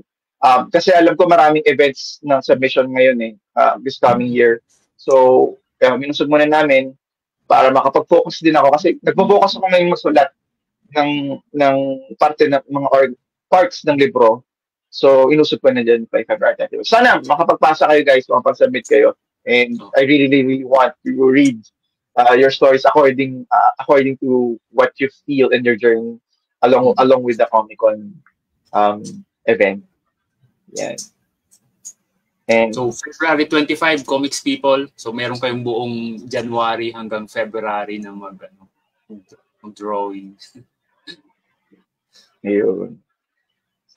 Kasi alam ko maraming events ng submission ngayon this coming year. So, minusog muna namin para makapag-focus din ako kasi nagpo-focus ako ngayong magsulat ng parte ng mga parts ng libro. So, inusog ko na dyan by February 25. Sana makapagpasa kayo, guys, makapag-submit kayo. And I really want to read your stories according to what you feel in your journey along with the Comic-Con event. Yeah. And so February 25 Comics People. So meron kayong buong January hanggang February na mag-drawing. Ayun.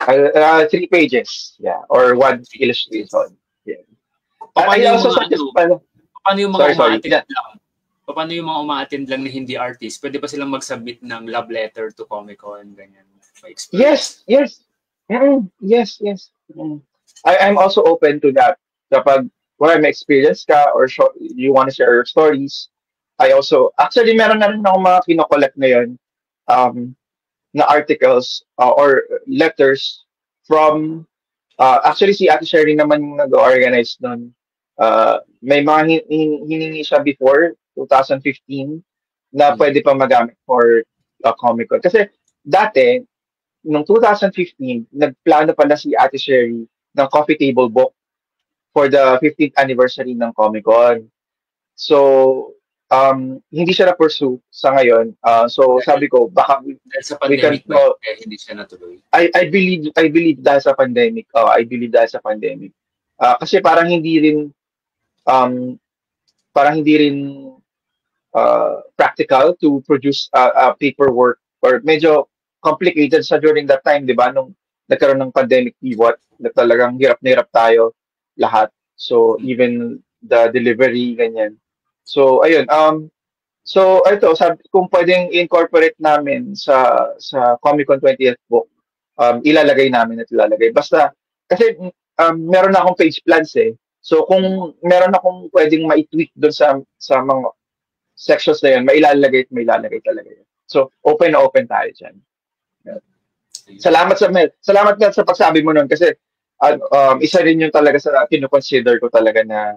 3 pages, yeah, or 1 illustration. Yeah. Paano yung mga umaattend lang? Paano yung mga umaattend lang na hindi artist? Pwede ba silang mag-submit ng love letter to Comic-Con, ganyan? Yes. Yes. I'm also open to that. Kapag may experience ka or you want to share your stories, I also, actually, meron na rin ako mga kinokollect ngayon na articles or letters from, actually, si Ate Sherry naman yung nag-organize nun. May mga hiningi siya before, 2015, na pwede pa magamit for Comic-Con. Kasi dati, noong 2015, nagplano pala si Ate Sherry ng coffee table book for the 15th anniversary ng Comic-Con. So, hindi siya na-pursue sa ngayon. So sabi ko, baka Dahil sa we can, pandemic ba, kaya hindi siya natuloy? I believe dahil sa pandemic. I believe dahil sa pandemic. Kasi um, parang hindi rin practical to produce paperwork, or medyo complicated sa during that time, di ba? Nung nagkaroon ng pandemic pivot, na talagang hirap na hirap tayo lahat. So, even the delivery, ganyan. So, ayun. So, ito, sabi, kung pwedeng incorporate namin sa Comic-Con 20th book, ilalagay namin at ilalagay. Basta, kasi meron na akong page plans eh. So, kung meron akong pwedeng ma-tweak doon sa mga sections na yun, mailalagay at mailalagay talaga yun. So, open na open tayo dyan. Salamat sa Mel. Salamat nga sa pagsabi mo nun kasi isa rin yung talaga sa kino-consider ko talaga na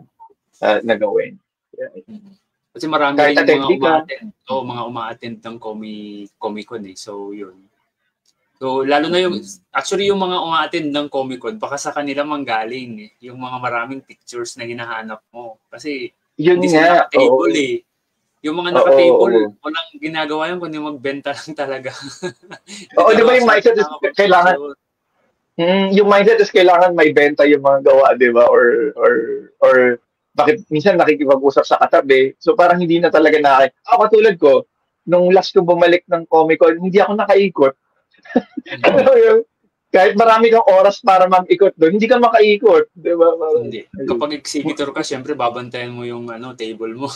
gawin. Kasi marami Kahit rin mga attendee ka. mga uma-attend ng Comic-Con eh. So, yun. So, lalo na actually yung mga uma-attend ng Comic-Con, baka sa kanila manggaling eh. Yung mga maraming pictures na hinahanap mo. Kasi, Yun hindi nga. sila naka-table eh. Yung mga naka-table, Oo. walang ginagawa yun kundi magbenta lang talaga. Oo, di ba yung mindset is kailangan, yung mindset is kailangan may benta yung mga gawa, di ba? Or bakit minsan nakikipag-usap sa katabi. So parang hindi na talaga katulad ko, nung last ko bumalik ng Comic-Con, hindi ako nakaikot. Kahit marami kang oras para mag-ikot doon, hindi ka makaikot, di ba? Hindi. Kapag exhibitor ka, syempre babantayan mo yung table mo.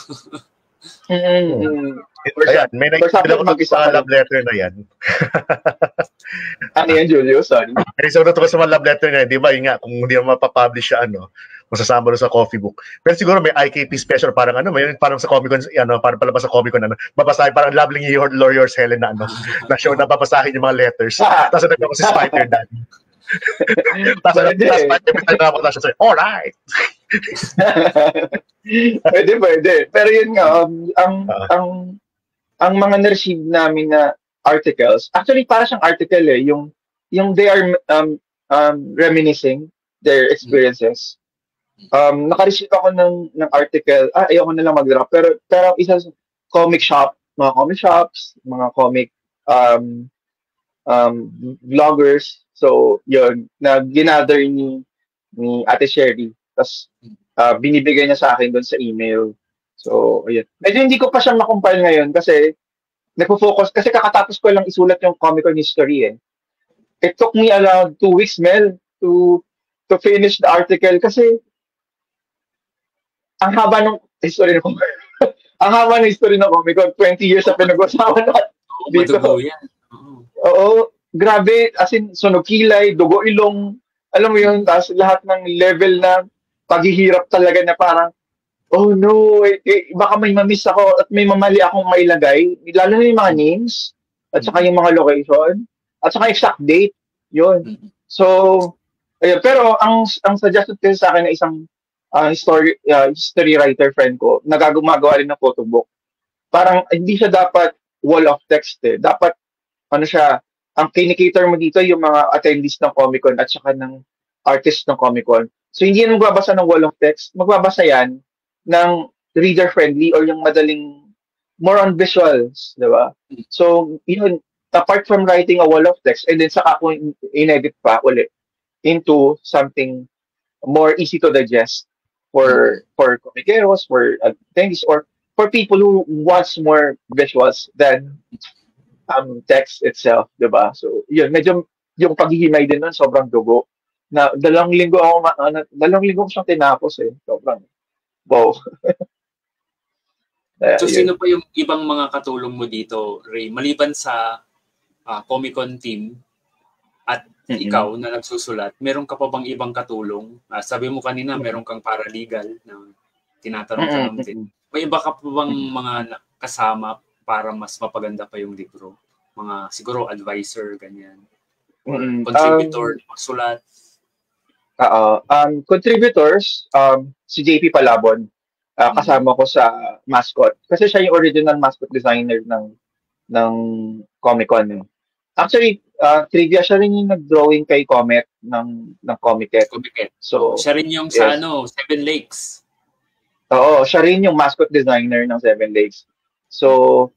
Ayan, may nakikita ko sa love letter na yan. Ano yan, Julio? Sorry. May sunod ko sa mga love letter na yan. Di ba, yun nga, kung hindi mo mapapublish siya, masasama doon sa coffee book. Pero siguro may IKP special, parang parang sa Comic-Con, parang palabas sa Comic-Con, babasahin, parang Lovely Yours Helen na na show na babasahin yung mga letters. Tapos nagkako si Spider Dan. Tapos Spider-Man na siya, alright! Pwede. Pero yun nga, ang mga na-receive namin na articles, actually para siyang article eh, yung they are reminiscing their experiences. Naka-receive ako ng article, ayoko na lang mag-drop, pero isa sa mga comic shops, mga comic vloggers, so yun, na ginather ni Ate Sherry, tapos binibigay niya sa akin doon sa email. So, ayun. Medyo hindi ko pa siyang makumpile ngayon kasi nagpo-focus, kasi kakatapos ko lang isulat yung Comic-Con history eh. It took me around 2 weeks, Mel, to finish the article kasi ang haba ng history ng ang haba ng history ng Comic-Con. 20 years na pinag-usapan natin dito. Oo, grabe. As in, sunog kilay, dugo ilong, alam mo yun, tapos lahat ng level na paghihirap talaga na parang, oh no, baka may mamiss ako at may mamali akong mailagay. Lalo na yung mga names, at saka yung mga location, at saka exact date. Yun. So, ayun. Pero ang suggested kasi sa akin na isang history writer friend ko, nagagumagawa rin ng photo book. Parang hindi siya dapat wall of text eh. Dapat, ang kinikater mo dito yung mga attendees ng Comic-Con at saka ng artist ng Comic-Con. So, hindi yan magbabasa ng wall of text. Magbabasa yan ng reader-friendly or yung madaling, more on visuals, di ba? So, yun, apart from writing a wall of text, and then saka ko in-edit pa ulit into something more easy to digest for comiceros, for attendees, or for people who wants more visuals than text itself, di ba? So, yun, medyo yung paghihimay din nun, sobrang dugo. Na 2 linggo ko siyang tinapos eh. Sobrang wow. So, sino pa yung ibang mga katulong mo dito, Ray? Maliban sa Comic-Con team at ikaw na nagsusulat, meron ka pa bang ibang katulong? Sabi mo kanina, meron kang paralegal na tinatanong din. May iba ka pa bang mga kasama para mas mapaganda pa yung libro? Mga siguro advisor, ganyan. Contributor, magsulat. Contributors, si JP Palabon, kasama ko sa mascot. Kasi siya yung original mascot designer ng Comic-Con. Actually, trivia, siya rin yung nag-drawing kay Comet ng Comiket. So, siya rin yung sa Seven Lakes. Oo, siya rin yung mascot designer ng Seven Lakes. So,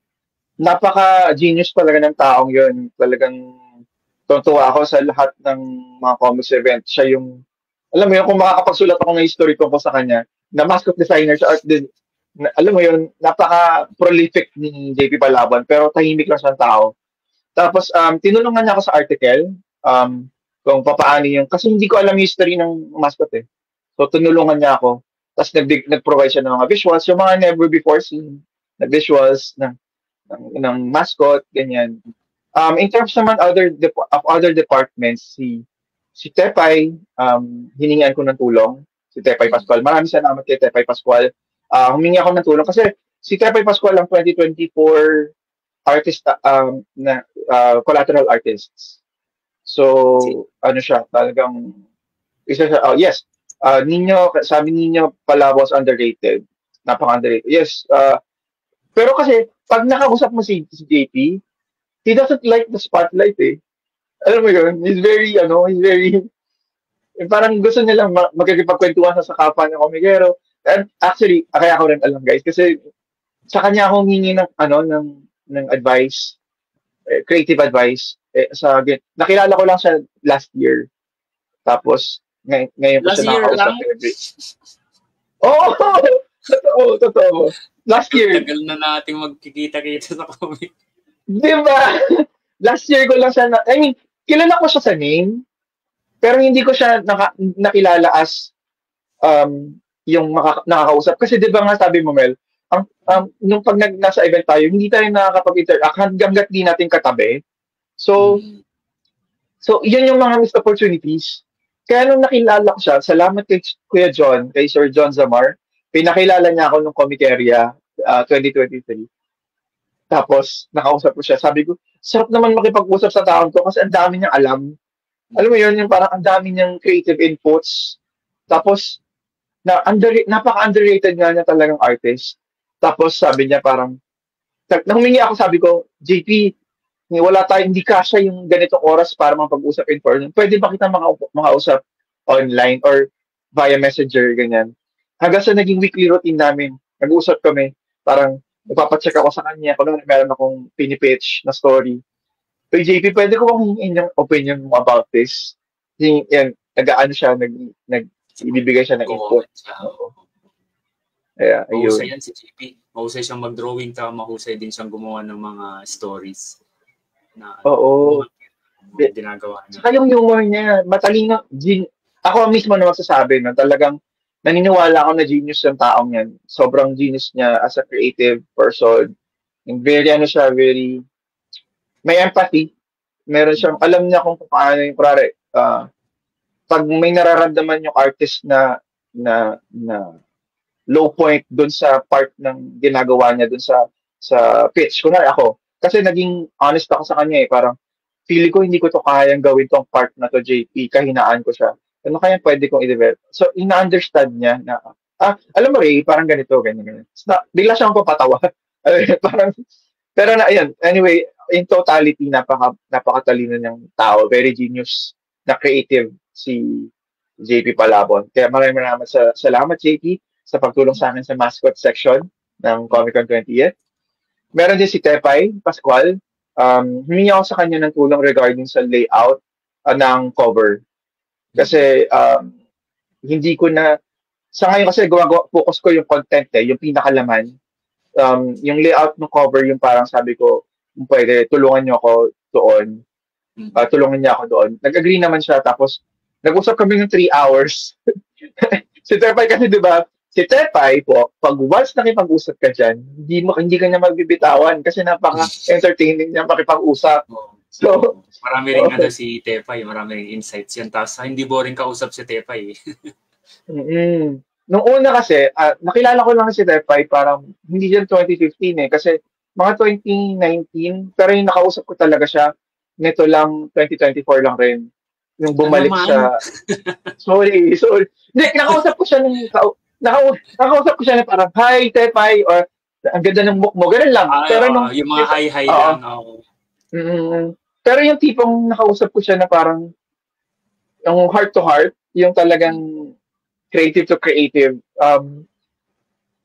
napaka-genius talaga ng taong yun. Talagang tuwa ako sa lahat ng mga comics event. Siya yung, alam mo yun, kung makakapagsulat ako ng history tungkol sa kanya, na mascot designer siya, alam mo yun, napaka-prolific ni JP Palaban, pero tahimik lang siyang tao. Tapos, tinulungan niya ako sa article, kung papaano yung, kasi hindi ko alam yung history ng mascot eh. So, tinulungan niya ako. Tapos, nag-provide siya ng mga visuals, yung mga never before seen na visuals ng mascot, ganyan. In terms naman of other departments, si Tepay, hiningan ko ng tulong. Si Tepay Pascual. Maraming salamat kay Tepay Pascual. Humingi ako ng tulong kasi si Tepay Pascual ang 2024 artist na collateral artists. So, ano siya, talagang isa siya, yes. Sabi ninyo pala was underrated. Napaka-underrated. Yes, pero kasi pag nakausap mo si JP, he doesn't like the spotlight eh. Alam mo yun, he's very, parang gusto niya lang magkakipagkwentuhan sa kapwa ng komikero. And actually, kaya ko rin alam guys, kasi sa kanya ako humingi ng advice, creative advice. Nakilala ko lang siya last year. Tapos, ngayon ko Last siya year nakakausap. lang? Oo! Totoo. Last year. Tagal na nating magkikita-kita sa comic. Di ba? Last year ko lang siya kilala ko siya sa name, pero hindi ko siya nakilala as yung nakakausap. Kasi di ba nga sabi mo, Mel, nung pag nasa event tayo, hindi tayo nakakapag-interact hanggat di natin katabi. So, yun yung mga missed opportunities. Kaya nung nakilala ko siya, salamat kay Kuya John, kay Sir John Zamar, pinakilala niya ako nung Comic Area 2023. Tapos, nakausap ko siya. Sabi ko, sarap naman makipag-usap sa taon ko kasi ang dami niyang alam. Alam mo yun, yung parang ang dami niyang creative inputs. Tapos, napaka-underrated nga niya talagang artist. Tapos, sabi niya parang, nang humingi ako, sabi ko, JP, hindi kasya yung ganitong oras para mapag-usap in person. Pwede ba kita makausap online or via messenger, ganyan. Hanggang sa naging weekly routine namin, nag-usap kami, parang nagpapacheck ako sa kanya kung meron akong pinipitch na story. So, JP, pwede ko bang hingin yung opinion mo about this? Yan, ibibigay siya ng input. Yeah, mahusay yan si JP. Mahusay siyang mag-drawing, mahusay din siyang gumawa ng mga stories. Oo. Ginagawa niya. Saka yung humor niya, matalino. Ako mismo na magsasabi na talagang naniniwala ako na genius yung taong yan. Sobrang genius niya as a creative person. And very, very, may empathy. Meron siyang, alam niya kung paano yung, pag may nararamdaman yung artist na low point dun sa part ng ginagawa niya dun sa pitch. Kunwari ako, kasi naging honest ako sa kanya parang feeling ko hindi ko to kayang gawin tong part na to, JP, kahinaan ko siya. Ano kaya pwede kong i-develop? So, ina-understand niya na, alam mo Ray, parang ganito, ganyan. Bigla siyang papatawa. Parang, pero ayun, anyway, in totality, napakatalino niyang tao. Very genius na creative si JP Palabon. Kaya maraming salamat, JP, sa pagtulong sa akin sa mascot section ng Comic-Con 20th. Meron din si Tepay Pascual. Humingi ako sa kanya ng tulong regarding sa layout ng cover. Kasi hindi ko na, sa ngayon kasi focus ko yung content yung pinakalaman. Yung layout ng cover, yung parang sabi ko, pwede, tulungan niyo ako doon. Tulungan niya ako doon. Nag-agree naman siya, tapos nag-usap kami ng 3 hours. Si Tepay kasi, di ba, si Tepay po, pag once nakipag-usap ka dyan, hindi ka niya magbibitawan kasi napaka-entertaining niya makipag-usap. So, marami rin si Tepay, marami rin insights yan. Tapos hindi boring kausap si Tepay. Nung una kasi, nakilala ko lang si Tepay parang hindi dyan 2015 kasi mga 2019, pero yung nakausap ko talaga siya, nito lang 2024 lang rin. Yung bumalik siya. Sorry. Hindi, nakausap ko siya nakausap ko siya na parang, hi, Tepay, or ang ganda ng book mo. Ganun lang. Pero yung mga hi lang. Pero yung tipong nakausap ko siya na parang yung heart to heart, yung talagang creative to creative,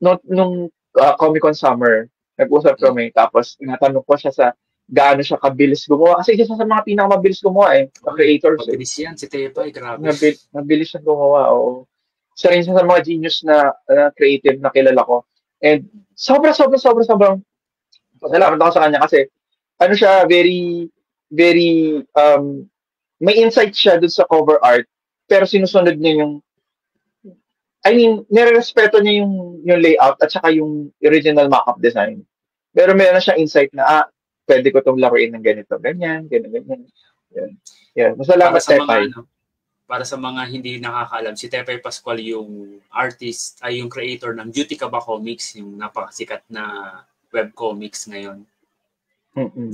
nung Comic-Con Summer, nag-usap kami, tapos tinatanong ko siya sa gaano siya kabilis gumawa. Kasi isa sa mga pinakamabilis gumawa sa creators. Mabilis yan, si Tepay, grabe. Mabilis siya gumawa, oo. Isa rin siya sa mga genius na creative na kilala ko. And sobrang salamat ako sa kanya kasi ano siya, very may insight siya dun sa cover art, pero sinusunod niya yung nire-respeto niya yung layout at saka yung original mock-up design. Pero meron na siya insight na, pwede ko itong laruin ng ganito, ganyan. Yan. Masalamat, Tepay. Para sa mga hindi nakakaalam, si Tepay Pascual yung artist, ay yung creator ng Duty Ka Ba Comics, yung napakasikat na webcomics ngayon.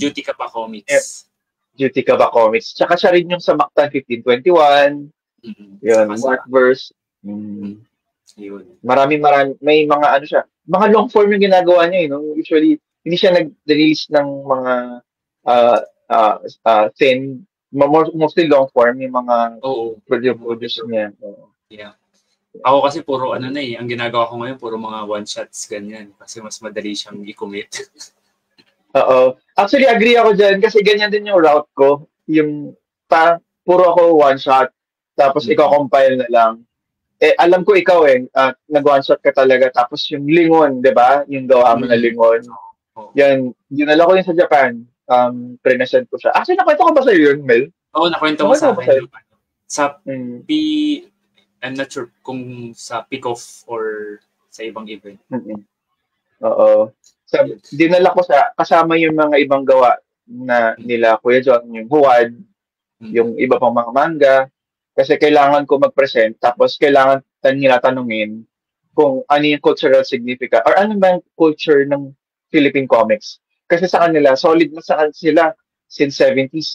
Duty Ka Ba Comics. Duty Ka Ba Comics. Tsaka siya rin yung sa Mactan 1521. Yun, Markverse. Yun. Marami, may mga ano siya, mga long form yung ginagawa niya, no? Usually, hindi siya nag-release ng mga thin, mostly long form, yung mga produce niya. Yeah. Ako kasi puro ang ginagawa ko ngayon, puro mga one-shots, ganyan. Kasi mas madali siyang i-commit. Oo. Actually, agree ako dyan kasi ganyan din yung route ko. Yung puro ako one-shot, tapos i-compile na lang. Alam ko ikaw nag-one-shot ka talaga, tapos yung lingon, di ba? Yung gawa mo na lingon. Yan, dinala ko yun sa Japan. Present ko siya. Actually, nakwento ko ba sa'yo yun, Mel? Oo, nakwento ko sa akin. Sa I'm not sure kung sa pick-off or sa ibang event. Oo. Dinala ko kasama yung mga ibang gawa na nila Kuya John, yung Huwad, yung iba pang mga manga. Kasi kailangan ko mag-present, tapos kailangan nila tanungin kung ano yung cultural significance or ano ba yung culture ng Philippine comics. Kasi sa kanila, solid na sa sila since 70s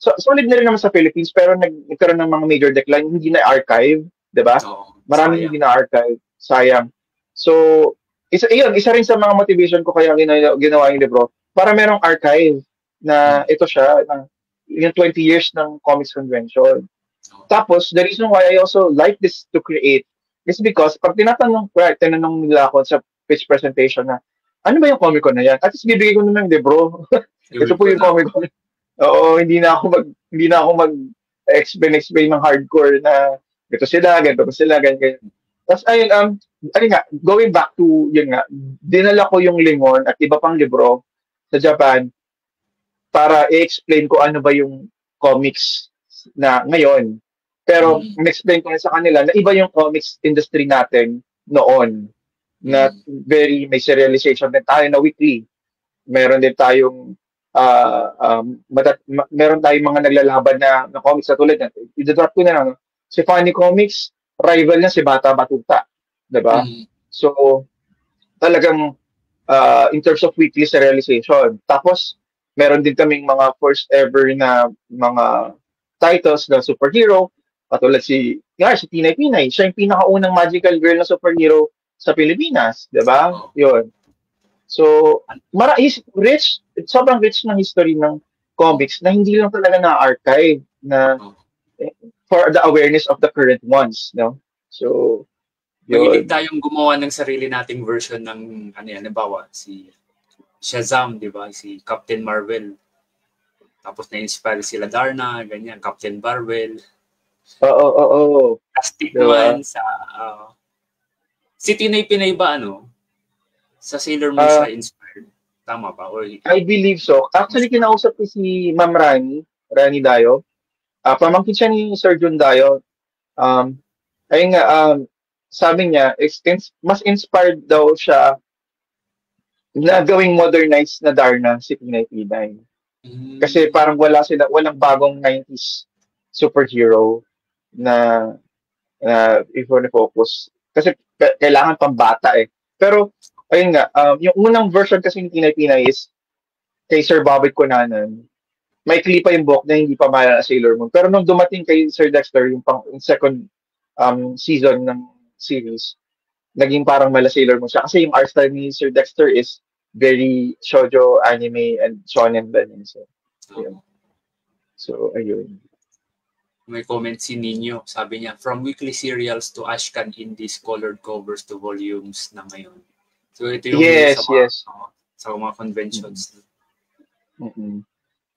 solid na rin naman sa Philippines, pero nagkaroon ng mga major decline, hindi na archive, di ba? Maraming hindi na archive. Sayang. So, isa rin sa mga motivation ko kaya ginawa yung libro, para merong archive na ito siya, yung 20 years ng Comics Convention. Tapos, the reason why I also like this to create is because pag tinanong nila ako sa pitch presentation na, ano ba yung Comic Con na yan? At least bibigay ko naman, bro. Ito po yung Comic Con. Oo, hindi na ako mag-explain ng hardcore na ganito sila, ganyan. Tapos, going back to, dinala ko yung lingon at iba pang libro sa Japan para i-explain ko ano ba yung comics na ngayon. Pero in-explain ko na sa kanila na iba yung comics industry natin noon. Na may serialization din tayo na weekly. Meron din tayong meron tayong mga naglalaban na comics na tulad yan. I-drop ko na lang. Si Funny Comics, rival niya si Bata Batuta. Diba? So, talagang in terms of weekly serialization. Tapos, meron din kaming mga first ever na mga titles na superhero. Katulad si Tinay Pinay. Siya yung pinakaunang magical girl na superhero sa Pilipinas. Diba? Yun. So, sobrang rich ng history ng comics na hindi lang talaga na-archive na for the awareness of the current ones. No? So, Mahilig tayong gumawa ng sarili nating version ng, halimbawa, si Shazam, di ba? Si Captain Marvel. Tapos na-inspire sila Darna, ganyan, Captain Marvel. Oo. Plastic diba? Si Tinay Pinay ba, sa Sailor Moon siya inspired? Tama ba? Or... I believe so. Actually, kinausap ko si Ma'am Rani Dayo. Pamangkin siya ni Sir Jun Dayo. Sabi niya, mas inspired daw siya na gawing modernized na Darna si Tinay Pinay. Kasi parang walang bagong 90s superhero na i-focus. Kasi kailangan pang bata eh. Pero, ayun nga, yung unang version kasi ni Tinay Pinay is kay Sir Bobby Conanan. May pa yung book na hindi pa maalala na Sailor Moon. Pero nung dumating kay Sir Dexter, yung second season ng series, naging parang mala Sailor Moon siya. Kasi yung art style ni Sir Dexter is very shoujo, anime, and shonen din. So, ayun. May comment si Nino, sabi niya, from weekly serials to Ashcan Indies colored covers to volumes na ngayon. So ito yung Yes, yes. Sa mga conventions. Mm-mm.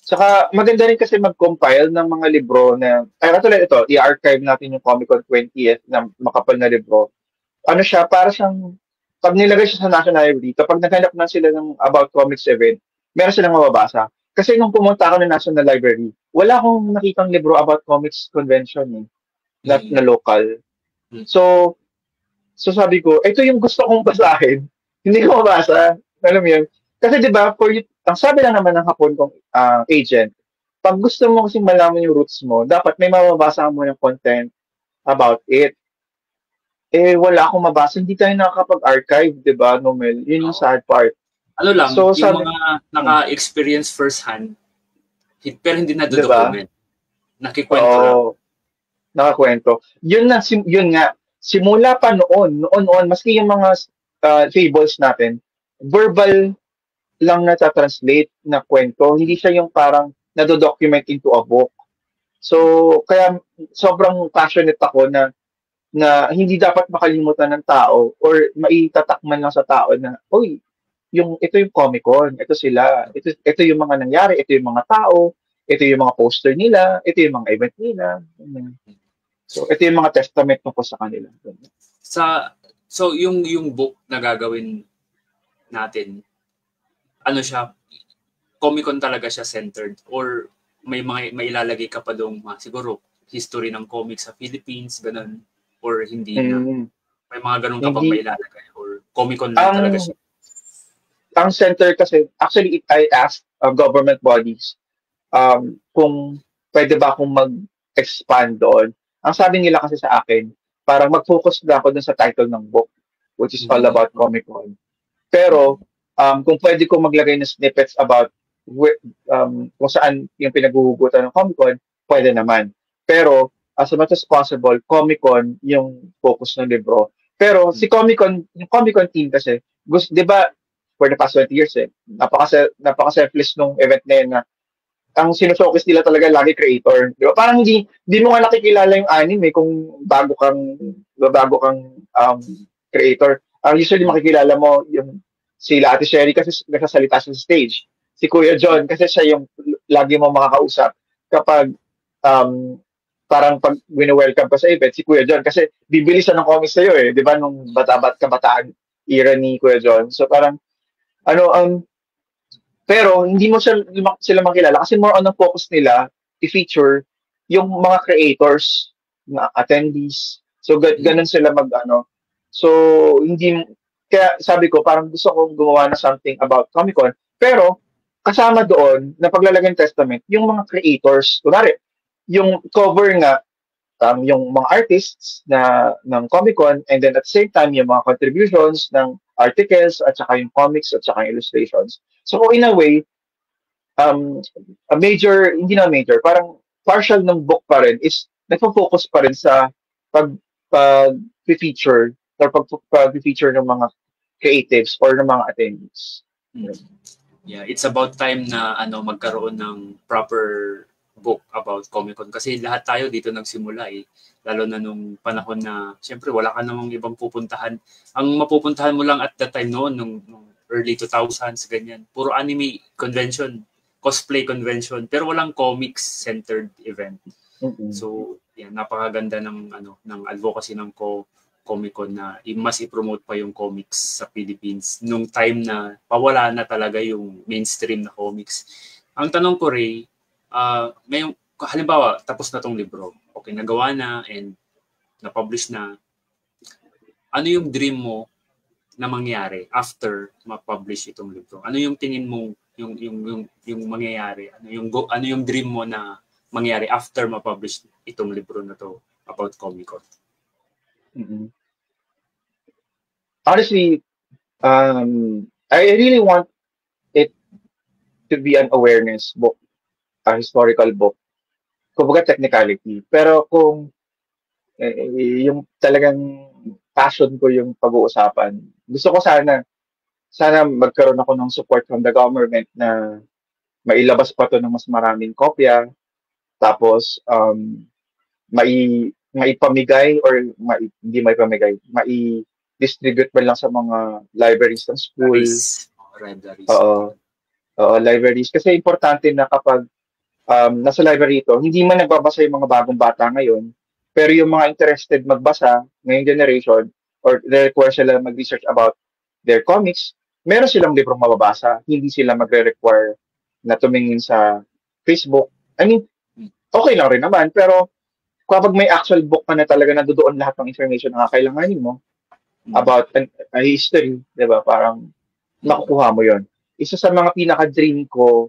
Saka maganda rin kasi mag-compile ng mga libro na, ay katulad ito, i-archive natin yung Comic-Con 20th na makapal na libro. Ano siya, para siyang, pag nilagay siya sa National Library, kapag naghanap na sila ng About Comics event, meron silang mababasa. Kasi nung pumunta ako ng National Library, wala akong nakitang libro about comics convention na local. So sabi ko, ito yung gusto kong basahin. Hindi ko mabasa. Alam mo yun? Kasi di ba, ang sabi lang naman ng hapon kong agent, pag gusto mo kasing malaman yung roots mo, dapat may mababasa mo ng content about it. Wala akong mabasa. Hindi tayo nakakapag-archive, di ba, Nomel? Yun yung sad part. Ano lang, so, yung mga naka-experience first-hand, pero hindi na-document. Diba? Nakikwento lang. Nakakwento. Yun nga, simula pa noon, maski yung mga fables natin, verbal lang na-translate na kwento. Hindi siya yung parang nado-document into a book. So, kaya sobrang passionate ako na hindi dapat makalimutan ng tao or maitatakman lang sa tao na, oy, ito yung Comic-Con, ito sila, ito yung mga nangyari, ito yung mga tao, ito yung mga poster nila, ito yung mga event nila. So, ito yung mga testament tungkol sa kanila. So, yung book na gagawin natin, ano siya, Comic-Con talaga siya centered or may ilalagay ka pa doon, siguro, history ng comics sa Philippines, ganun, or hindi na. May mga ganun ka pang mailalagay or Comic-Con lang talaga siya. Ang center kasi, actually, I asked government bodies kung pwede ba akong mag-expand doon. Ang sabi nila kasi sa akin, parang mag-focus na ako dun sa title ng book, which is all about Comic-Con. Pero, kung pwede ko maglagay ng snippets about kung saan yung pinaghuhugutan ng Comic-Con, pwede naman. Pero, as much as possible, Comic-Con yung focus ng libro. Pero, yung Comic-Con team kasi, di ba, for the past 20 years, napaka-selfless nung event na yun na ang sinusokis nila talaga lagi creator. Di ba? Parang hindi mo nga nakikilala yung anime kung bago kang creator. Usually makikilala mo yung sila Ate Sherry kasi nagsasalita siya sa stage. Si Kuya John kasi siya yung lagi mo makakausap kapag parang pag wini-welcome ka sa event, si Kuya John kasi bibili siya ng comics sa'yo eh. Di ba? Nung kabataan era ni Kuya John. So parang pero hindi mo sila makilala kasi more on ang focus nila i-feature yung mga creators na attendees. So ganun sila So kaya sabi ko parang gusto kong gumawa na something about Comic-Con pero kasama doon na paglalagay ng testament yung mga creators. Kunwari, yung cover nga yung mga artists ng Comic-Con and then at the same time yung mga contributions ng articles at saka yung comics at saka yung illustrations. So in a way, hindi na major, parang partial ng book pa rin is nagpo-focus pa rin sa pag-feature or pag-feature ng mga creatives or ng mga attendees. Yeah, it's about time na magkaroon ng proper book about Comic-Con kasi lahat tayo dito nagsimula lalo na nung panahon na siyempre wala ka namang ibang pupuntahan. Ang mapupuntahan mo lang at that time noon nung early 2000s ganyan. Puro anime convention, cosplay convention, pero walang comics centered event. So, napakaganda ng advocacy ng Comic-Con na mas i-promote pa yung comics sa Philippines nung time na pawala na talaga yung mainstream na comics. Ang tanong ko, Ray, halimbawa, tapos na tong libro. Okay, nagawa na and na-publish na. Ano yung dream mo na mangyari after ma-publish itong libro? Ano yung tingin mo yung mangyayari? Ano yung dream mo na mangyari after ma-publish itong libro na to about Comic-Con? Honestly, I really want it to be an awareness book, a historical book. Kumbaga technicality. Pero kung yung talagang passion ko yung pag-uusapan, gusto ko sana magkaroon ako ng support from the government na mailabas pa to ng mas maraming kopya. Tapos, maipamigay or hindi maipamigay, mai-distribute man lang sa mga libraries ng school. Libraries. Oo. Libraries. Kasi importante na kapag nasa library ito, hindi man nagbabasa yung mga bagong bata ngayon, pero yung mga interested magbasa ngayong generation or require sila mag-research about their comics, meron silang librong mababasa. Hindi sila magre-require na tumingin sa Facebook. I mean, okay lang rin naman, pero kapag may actual book ka na talaga na doon lahat ng information na kakailanganin mo about a history, di ba? Parang makukuha mo yon. Isa sa mga pinaka-dream ko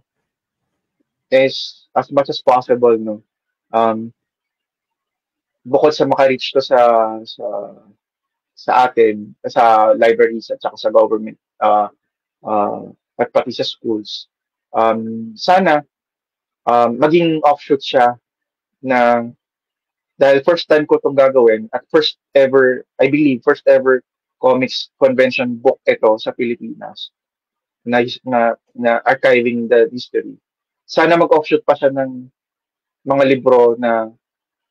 is as much as possible, no? Bukod sa maka-reach to sa atin, sa libraries at saka sa government at pati sa schools, sana maging offshoot siya na dahil first time ko itong gagawin at first ever comics convention book ito sa Pilipinas na archiving the history. Sana mag-offshoot pa siya ng mga libro na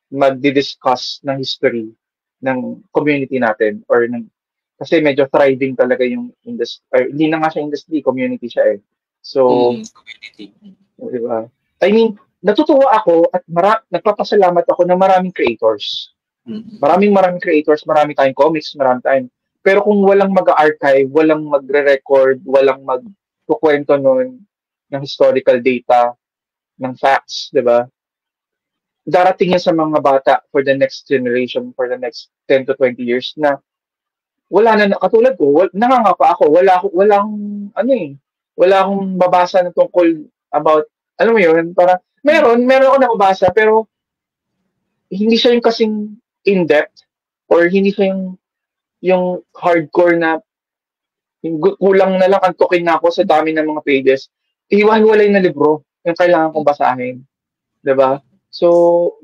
magdi-discuss ng history ng community natin kasi medyo thriving talaga yung industry. Hindi na nga siya industry, community siya eh. So, community. Diba? I mean, natutuwa ako at nagpapasalamat ako na maraming creators. Maraming creators, marami tayong comics, marami tayong. Pero kung walang mag-archive, walang magre-record, walang magkukwento nun ng historical data, ng facts, di ba? Darating yan sa mga bata for the next generation, for the next 10 to 20 years na wala na, katulad ko, nangangapa ako, wala akong babasa na tungkol about, alam mo yun, parang, meron ako nababasa, pero hindi siya yung kasing in-depth, or hindi siya yung hardcore na, kulang na lang antukin na ako sa dami ng mga pages, iwan-walay na libro, yung kailangan kong basahin. Diba? So,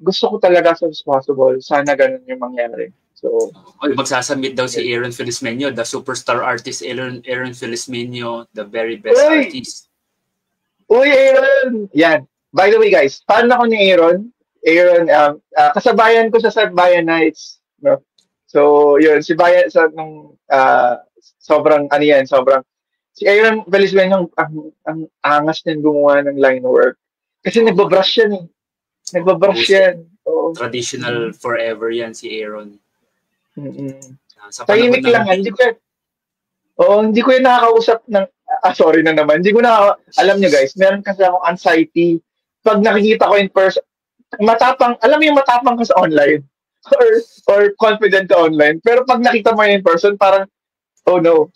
gusto ko talaga as possible, sana ganun yung mangyari. So, magsasubmit daw si Aaron Felismenio, the superstar artist Aaron Felismenio, the very best artist. Uy, Aaron! Yan. By the way, guys, fan ako ni Aaron. Aaron, kasabayan ko sa Bayan Nights. No? So, yun, si Bayan, sobrang, si Aaron Felismenio, ang angas niyan gumawa ng line work. Kasi nagbabrush yan eh. So, traditional forever yan si Aaron. Tahimik lang. Hindi ko yan nakakausap ng, sorry na naman. Hindi ko alam nyo guys, meron kasi akong anxiety. Pag nakikita ko in person, matapang, alam mo yung matapang ka sa online or confident ka online. Pero pag nakita mo in person, parang, oh no,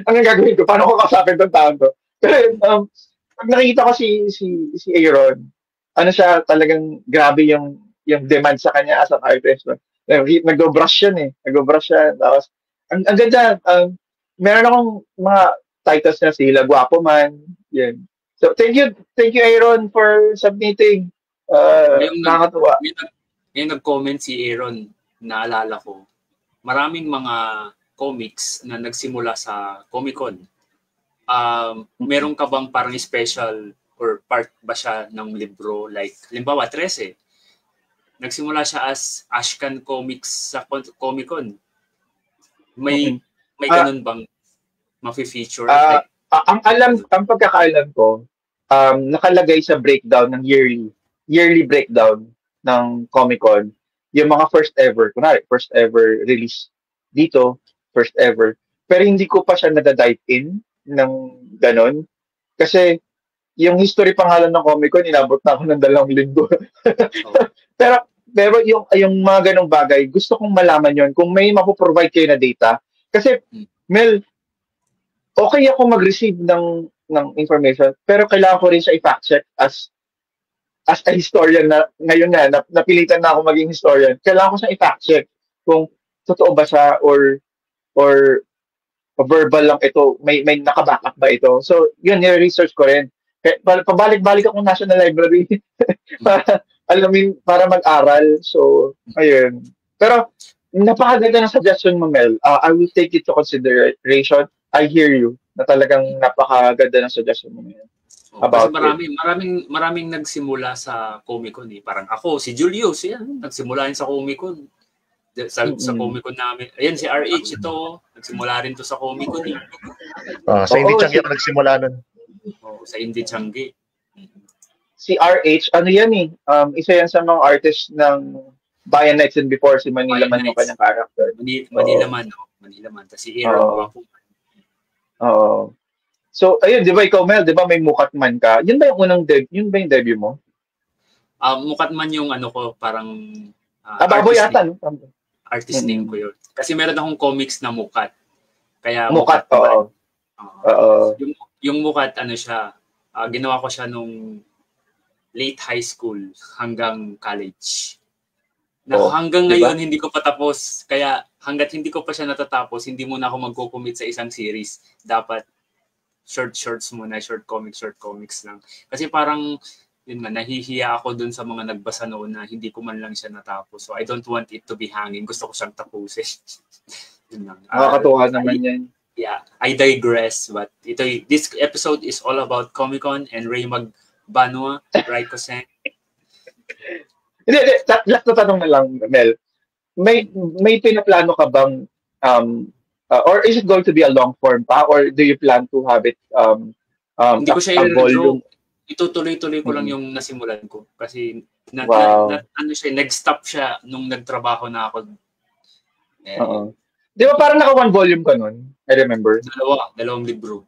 ano gagawin ko? Paano ko kasapin tong taon to? Pero pag nakikita ko si Aaron, ano siya, talagang grabe yung demand sa kanya as an artist. Nag-brush yan eh. Tapos, ang ganda, meron akong mga titles na sila, Guwapo Man. Yan. So, thank you Aaron for submitting. Nakakatuwa. Ngayon nag-comment si Aaron, naalala ko, maraming mga comics na nagsimula sa Comic-Con. Meron ka bang parang special or part ba siya ng libro? Like, halimbawa, 13. Nagsimula siya as Ashcan Comics sa Comic-Con. May ganun bang ma-feature? Ang pagkakaalam ko, nakalagay sa breakdown ng yearly breakdown ng Comic-Con, yung mga first ever release dito, first ever. Pero hindi ko pa siya nada-dive in ng ganon. Kasi yung history pangalan ng Comic-Con, inabot na ako ng 2 linggo. pero yung mga ganong bagay, gusto kong malaman yon kung may mapoprovide kayo na data. Kasi, Mel, okay ako mag-receive ng information, pero kailangan ko rin siya i-fact check as a historian na ngayon napilitan na ako maging historian. Kailangan ko siya i-fact check kung totoo ba siya or verbal lang ito, may naka-backup ba ito. So, yun, research ko rin. Pabalik-balik akong National Library para mag-aral. So, ayun. Pero, napakaganda ng suggestion mo, Mel. I will take it to consideration. I hear you na talagang napakaganda ng suggestion mo ngayon. about kasi maraming nagsimula sa Comic-Con eh. Parang ako, si Julius, yan, nagsimula yun sa Comic-Con. Sa Comic-Con namin. Ayan, si RH ito, nagsimula rin to sa Comic-Con eh. Sa Indie Changi ako nagsimula nun. Sa Indie Changi. Si RH, ano yan eh, isa yan sa mga artist ng Bayan Nights and before, si Manila Man yung kanyang character. Manila Man. Tapos si Aaron. Oo. So, ayun, di ba ikaw, Mel, di ba may Mukatman ka? Yun ba yung debut mo? Mukatman yung ano ko, parang... Baboy yata, no? Artist name ko yun. Kasi meron akong comics na Mukat. Kaya Mukat, oo. Yung Mukat, ano siya, ginawa ko siya nung late high school hanggang college. Hanggang ngayon, hindi ko pa tapos. Kaya hanggat hindi ko pa siya natatapos, hindi muna ako magko-commit sa isang series. Dapat shorts muna, short comics lang. Kasi parang, yun nga, nahihiya ako dun sa mga nagbasa noon na hindi ko man lang siya natapos. So I don't want it to be hanging. Gusto ko siyang tapusin. Yun lang. Nakakatuwa naman yan. Yeah, I digress. But this episode is all about Comic-Con and Ray Magbanua, Ray Coseng. Hindi. Last na tanong na lang, Mel. May pinaplano ka bang or is it going to be a long form pa or do you plan to have it hindi ko siya volume? Itutuloy-tuloy ko lang yung nasimulan ko kasi nag-stop siya nung nagtrabaho na ako. Di ba parang naka 1 volume ka nun? I remember. Dalawang libro.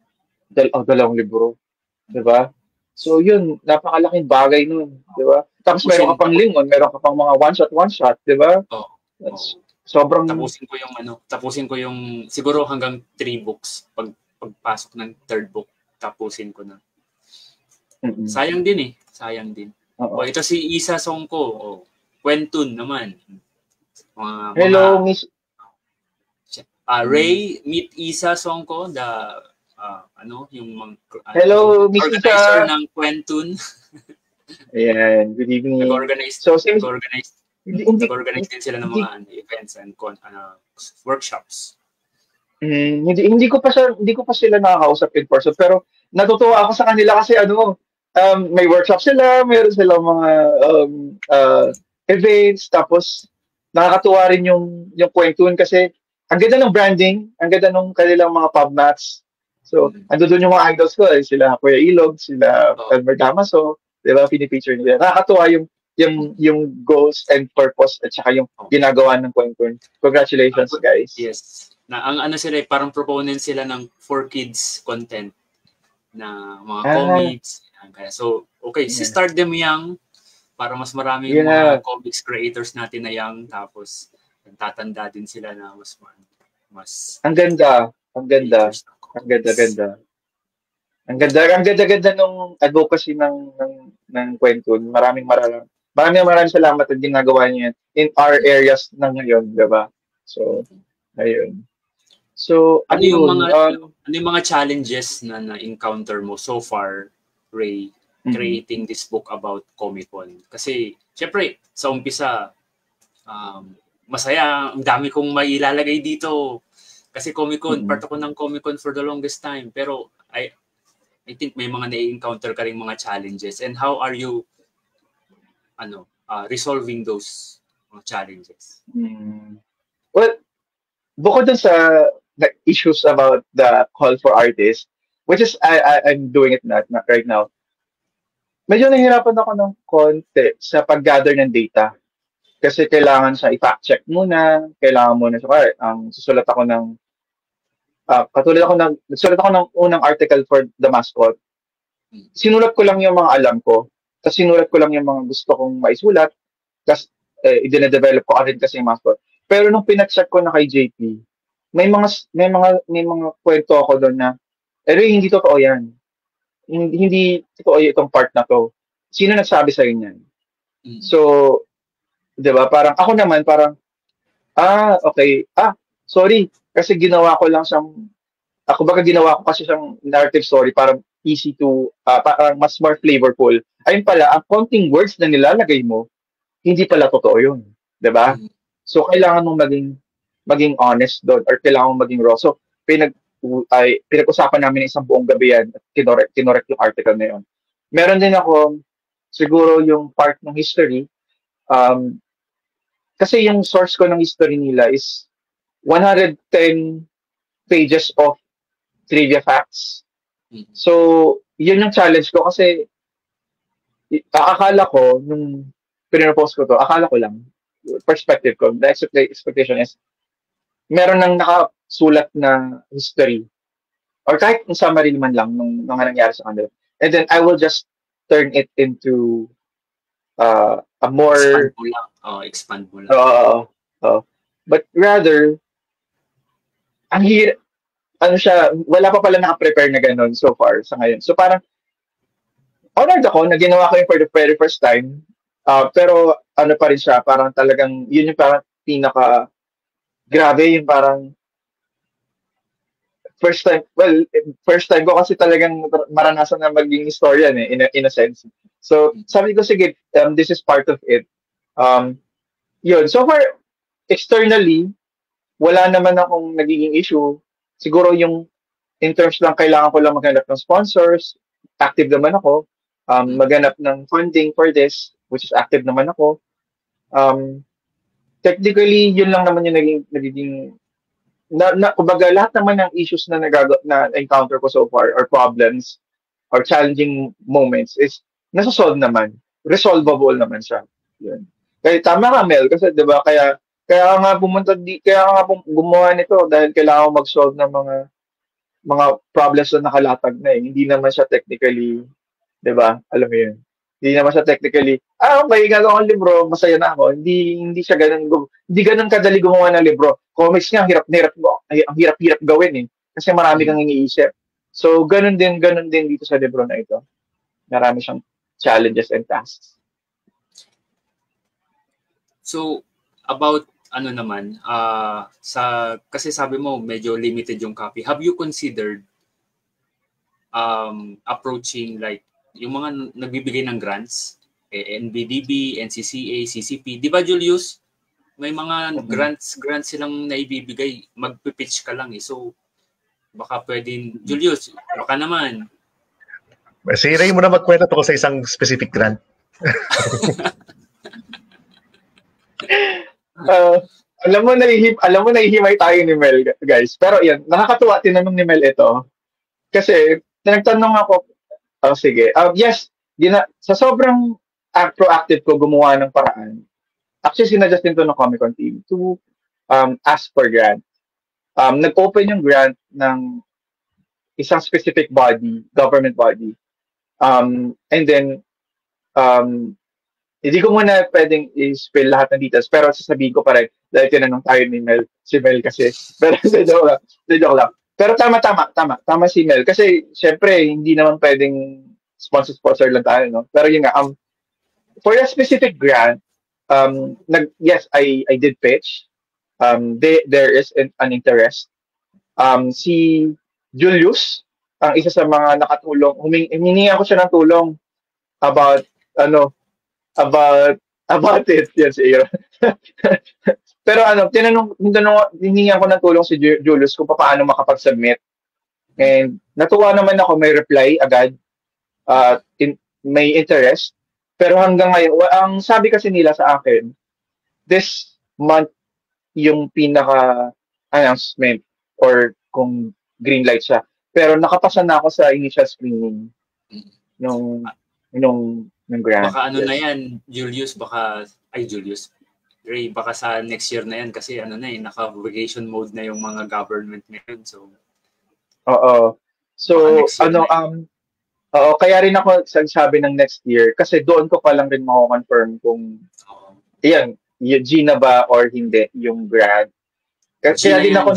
Dalawang libro. Di ba? So yun, napakalaking bagay nun. Di ba? Tapos meron ka pang lingon, meron ka pang mga one shot, di ba? Sobrang tapusin ko yung siguro hanggang 3 books pagpasok ng 3rd book tapusin ko na. Sayang din. Ito si Isa Songko, Kwentun naman. Hello Miss Ray, meet Isa Songko, Hello Miss organizer Isa ng Kwentun. Ayan, good evening. Nag-organize din sila ng mga events and workshops. Hindi ko pa sila nakakausap in person pero natutuwa ako sa kanila kasi may workshop sila, meron silang mga events tapos nakakatuwa rin yung Kwentun kasi ang ganda ng branding, ang ganda ng kanilang mga pub mats. So, ando doon yung mga idols ko, sila Kuya Ilog, sila Elmer Damaso, di ba, pinipicture nila. Nakakatuwa yung goals and purpose at saka yung ginagawa ng Kwentun. Congratulations, guys. Yes. Ang sila, parang proponent sila ng for kids content na mga comics. Kaya, so, start them young para mas marami yung mga comics creators natin na young tapos tatanda din sila na mas ang ganda nung advocacy ng Kwentun. Maraming salamat at ginagawa niyo yan in our areas na ngayon, di ba? So, ayun. So, ano yung mga challenges na na-encounter mo so far, Ray, creating this book about Comic-Con? Kasi, syempre, sa umpisa, masaya, ang dami kong mailalagay dito. Kasi Comic-Con, part ako ng Comic-Con for the longest time. Pero, I think may mga na-encounter ka rin mga challenges. And how are you resolving those challenges? Well, bukod dun sa the issues about the call for artists, which is I'm doing it not right now. Medyo nahihirapan ako ng konti sa pag-gather ng data. Kasi kailangan siya i-fact check muna, kailangan muna siya susulat ako ng nagsulat ako ng unang article for The Mascot. Sinulat ko lang yung mga alam ko. Tapos sinulat ko lang yung mga gusto kong maisulat. Tapos i-develop ko rin kasi yung Mascot. Pero nung pinacheck ko na kay JP, may mga kwento ako doon na hindi totoo yan. Hindi totoo itong part na to. Sino nagsabi sa inyo yan? So, 'di ba? Parang ako naman okay. Sorry kasi ginawa ko kasi siyang narrative story para easy to parang mas more flavorful. Ayun pala, ang konting words na nilalagay mo, hindi pala totoo 'yun, 'di ba? So kailangan mong maging honest doon or kailangan mong maging raw. So pinag-usapan namin isang buong gabi yan at kinorek yung article na yun. Meron din ako, siguro yung part ng history, um, kasi yung source ko ng history nila is 110 pages of trivia facts. Mhm. So, yun yung challenge ko kasi akala ko, nung pinropose ko to, akala ko lang, perspective ko, the expectation is, meron nang nakasulat na history or kahit yung summary man lang ng mga nangyari sa kanila. And then I will just turn it into a Expand more, mo lang. Expand mo lang. uh, but rather, ang hirap, ano siya, wala pa pala naka-prepare na ganun so far sa ngayon. So parang, honored ako na ginawa ko yun for the very first time. Pero ano pa rin siya, parang talagang, yun yung parang pinaka, grabe yung parang, first time ko kasi talagang maranasan na maging historian in a sense. So, sabi ko, sige, this is part of it. Yun. So far, externally, wala naman akong nagiging issue. Siguro yung in terms lang, kailangan ko lang maghanap ng sponsors. Active naman ako. Maghanap ng funding for this, which is active naman ako. Technically, yun lang naman yung nagiging kumbaga, lahat naman ng issues na na encounter ko so far or problems or challenging moments is nasa-solve naman. Resolvable naman siya. Yun. Kaya tama ka, Mel, kasi 'di ba kaya nga kaya nga gumawa nito dahil kailangan ko mag-solve ng mga problems na nakalatag na eh. Hindi naman siya technically, 'di ba? Alam mo 'yun. Hindi naman siya technically, okay, gagawa akong libro, masaya na ako. Hindi siya hindi ganun kadali gumawa ng libro. Comics nga, ang hirap-hirap gawin eh. Kasi marami kang iniisip. So, ganun din dito sa libro na ito. Marami siyang challenges and tasks. So, about ano naman, kasi sabi mo medyo limited yung copy. Have you considered approaching like yung mga nagbibigay ng grants, NBDB, NCCA, CCP, di ba Julius? May mga grants silang naibibigay, magpipitch ka lang eh. So, baka pwedeng, Julius, baka naman. Si Ray mo na magkwento ko sa isang specific grant. Alam mo nahihimay tayo ni Mel, guys. Pero yan, nakakatuwa tinanong ni Mel ito. Kasi, nagtanong ako, sige. Yes, sa sobrang proactive ko gumawa ng paraan, actually sinadjust din to ng Comic Con team to ask for grant. Nag-open yung grant ng isang specific body, government body. And then, hindi ko muna pwedeng i-spill lahat ng details, pero sasabihin ko pa rin, dahil tinanong tayo ni Mel, si Mel kasi. Pero joke lang. Pero tama si Mel. Kasi, syempre, hindi naman pwedeng sponsor lang tayo, no? Pero yun nga, for a specific grant, yes, I did pitch. There is an interest. Si Julius, ang isa sa mga nakatulong, humingi ako siya ng tulong about it. Yan si Ira. Pero hiningi ako ng tulong si Julius kung paano makapag-submit. And natuwa naman ako, may reply agad. May interest. Pero hanggang ngayon, ang sabi kasi nila sa akin, this month yung pinaka-announcement or kung green light siya. Pero nakapasa na ako sa initial screening nung grant. Baka ano na yan, Julius, Ray, baka sa next year na yan kasi naka-vacation mode na yung mga government ngayon. So, oo. So, kaya rin ako sabi ng next year kasi doon ko pa lang rin mako-confirm kung Gina ba or hindi yung grant. Kaya din ako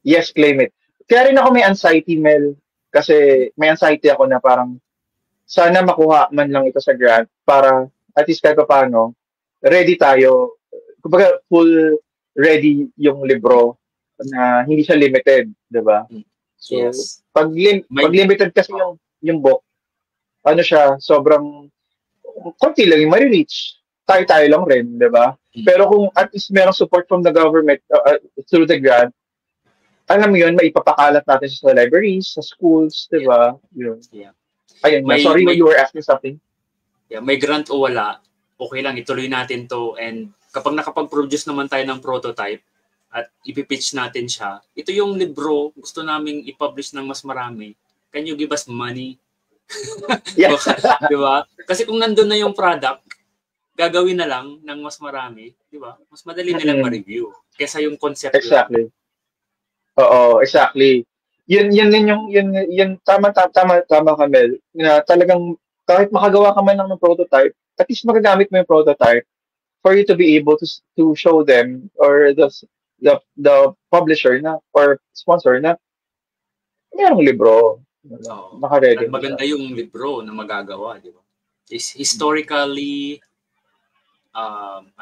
yes, claim it. Kaya rin ako may anxiety, Mel, kasi may anxiety ako na parang sana makuha man lang ito sa grant para at least kahit paano ready tayo. Kumbaga full ready yung libro na hindi siya limited, 'di ba? So, yes. Pag limited kasi yung book, sobrang konti lang yung ma-reach. Tayo lang rin, di ba? Pero kung at least merong support from the government through the grant, alam mo yun, maipapakalat natin sa libraries, sa schools, di ba? Yun. Yeah. Ayun na. may, Sorry, may, you were asking something. yeah, may grant o wala, okay lang, ituloy natin to. And kapag nakapag-produce naman tayo ng prototype at ipipitch natin siya, ito yung libro, gusto naming i-publish ng mas marami. Can you give us money? Yeah. Di ba? Kasi kung nandun na yung product, gagawin na lang ng mas marami, di ba? Mas madali nilang ma-review kaysa yung concept Exactly. Oo, exactly. Yun tama ka, Mel, na talagang kahit makagawa ka man lang ng prototype, at least magagamit mo yung prototype for you to be able to show them or the publisher na or sponsor na mayroong libro. Naka-ready. At maganda yung libro na magagawa, di ba? Is historically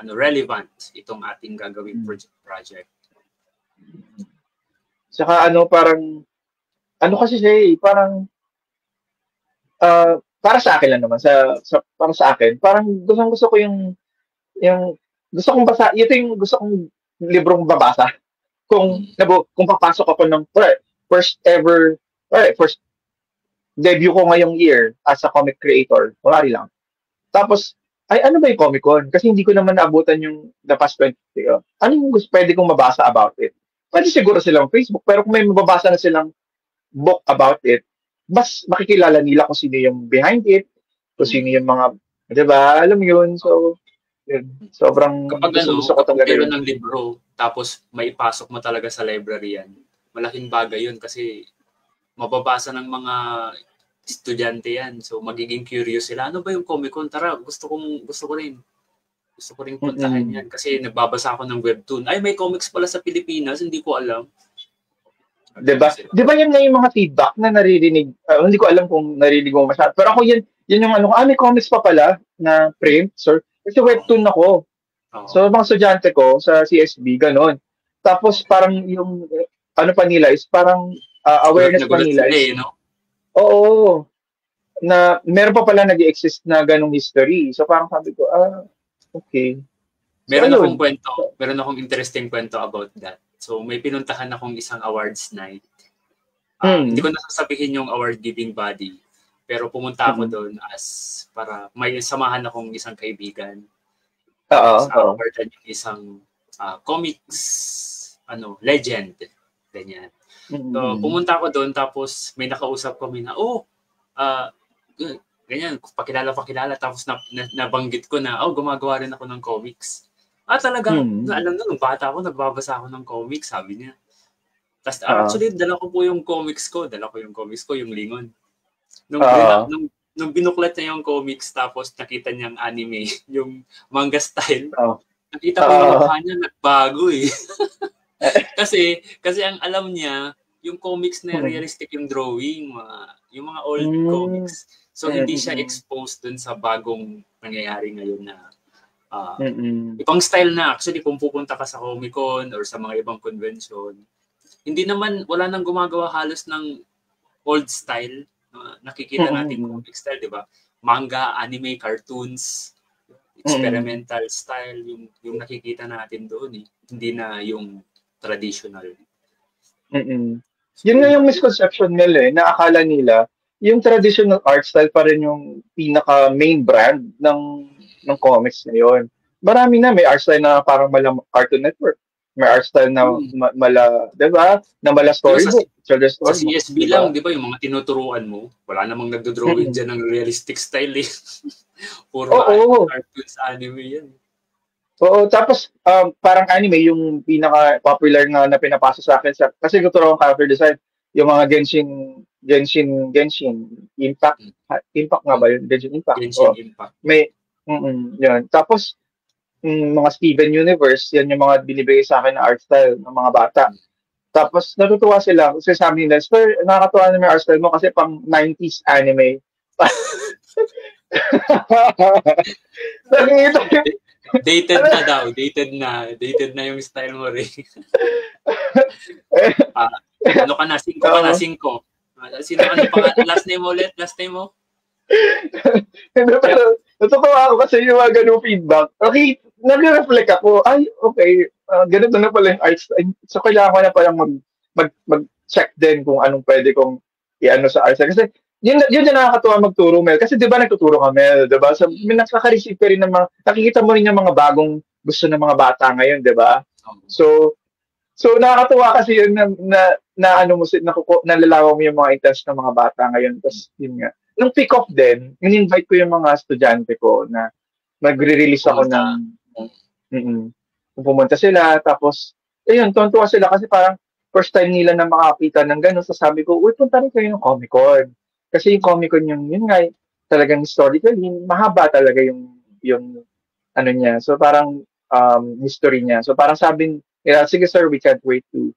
relevant itong ating gagawing project. Saka parang kasi siya parang para sa akin lang naman para sa akin parang gusto ko yung gusto kong basa ito yung gusto kong librong babasa kung papasok ako ng first debut ko ngayong year as a comic creator, wala lang. Tapos ay ano ba yung Comic Con? Kasi hindi ko naman naabutan yung the past 20 years. Ano yung pwede kong mabasa about it? Pwede siguro silang Facebook, pero kung may mababasa na silang book about it, mas makikilala nila kung sino yung behind it, kung sino yung mga, di ba? Alam mo yun? So, yun. Sobrang kapag gusto ko talaga meron ng libro, tapos maipasok mo talaga sa library yan, malaking bagay yun kasi mababasa ng mga estudyante yan. So, magiging curious sila. Ano ba yung Comic Con? Tara, gusto ko rin. Gusto ko rin puntahan yan. Kasi nagbabasa ako ng webtoon. Ay, may comics pala sa Pilipinas. Hindi ko alam. Diba? Diba yan nga yung mga feedback na naririnig? Hindi ko alam kung naririnig mo masyado. Pero ako yun yung may comics pa pala na print, sir. Kasi webtoon ako. So, mga estudyante ko sa CSB, ganon. Tapos, parang yung, pa nila is parang awareness pa nila is, oo, na meron pa pala nag-exist na ganong history. So, parang sabi ko, okay. Meron akong interesting kwento about that. So, may pinuntahan akong isang awards night. Hindi ko nasasabihin yung award-giving body. Pero pumunta ako doon para may samahan akong isang kaibigan. Awardan yung isang comics legend. Ganyan. So, pumunta ako doon tapos may nakausap kami na, ganyan, pakilala. Tapos nabanggit ko na, gumagawa rin ako ng comics. Talagang, alam na, nung bata ako, nagbabasa ako ng comics, sabi niya. Tapos, actually, dala ko yung comics ko, yung Lingon. Nung binuklat niya yung comics, tapos nakita niyang anime, yung manga style, nakita ko yung mukha niya, nagbago eh. kasi ang alam niya, yung comics na realistic yung drawing, yung mga old comics. So, hindi siya exposed dun sa bagong nangyayari ngayon na ibang style na. Actually, kung pupunta ka sa Comic Con or sa mga ibang convention, wala nang gumagawa halos ng old style. Nakikita natin comic style, di ba? Manga, anime, cartoons, experimental style, yung nakikita natin doon eh. Hindi na yung traditional. Yun nga yung misconception nila na akala nila yung traditional art style pa rin yung pinaka main brand ng comics ngayon. Marami na, may art style na parang mala Cartoon Network. May art style na mala, diba? Na mala storybook. Sa CSB lang, di ba, yung mga tinuturuan mo, wala namang nagdodrawing dyan ng realistic style eh. Puro cartoons, anime yan. Oo, tapos parang anime, yung pinaka-popular na pinapasa sa akin. Kasi tuturo akong character design, yung mga Genshin Impact. Impact nga ba yun? Genshin Impact. Genshin Impact. May, yun. Tapos, mga Steven Universe, yan yung mga binibigay sa akin na art style ng mga bata. Tapos, natutuwa sila. Kasi sabi nila, sir, nakakatuwa na may art style mo kasi pang 90s anime. Dated na daw. Dated na yung style mo rin. Ano ka na? 5 ka na, 5. Sino last name mo ulit? Last name mo? Pero, natutuwa ako kasi yung mga ganung feedback. Okay, nag-reflect ako. Ay, okay, ganito na pala yung art style. So, kailangan ko na palang mag-check din kung anong pwede kong i-ano sa art style. Kasi yun na nakakatuwa magturo, Mel. Kasi di ba nagtuturo ka, Mel, di ba? So, may nakaka-receive ka rin ng mga, nakikita mo rin yung mga bagong gusto ng mga bata ngayon, di ba? So nakakatuwa kasi yun na ano mo, nalalawa mo yung mga interest ng mga bata ngayon. Tapos, yun nga. Nung pick-off din, in-invite ko yung mga estudyante ko na magre-release ako ng, kung pumunta sila, tapos, ayun, tuwan-tuwa sila kasi parang first time nila na makakita ng gano'n. So sabi ko, uy, punta rin kayo ng Comic-Con. Kasi yung Comic-Con yun nga, talagang historically, mahaba talaga yung ano niya. So parang history niya. So parang sabi, sige sir, we can't wait to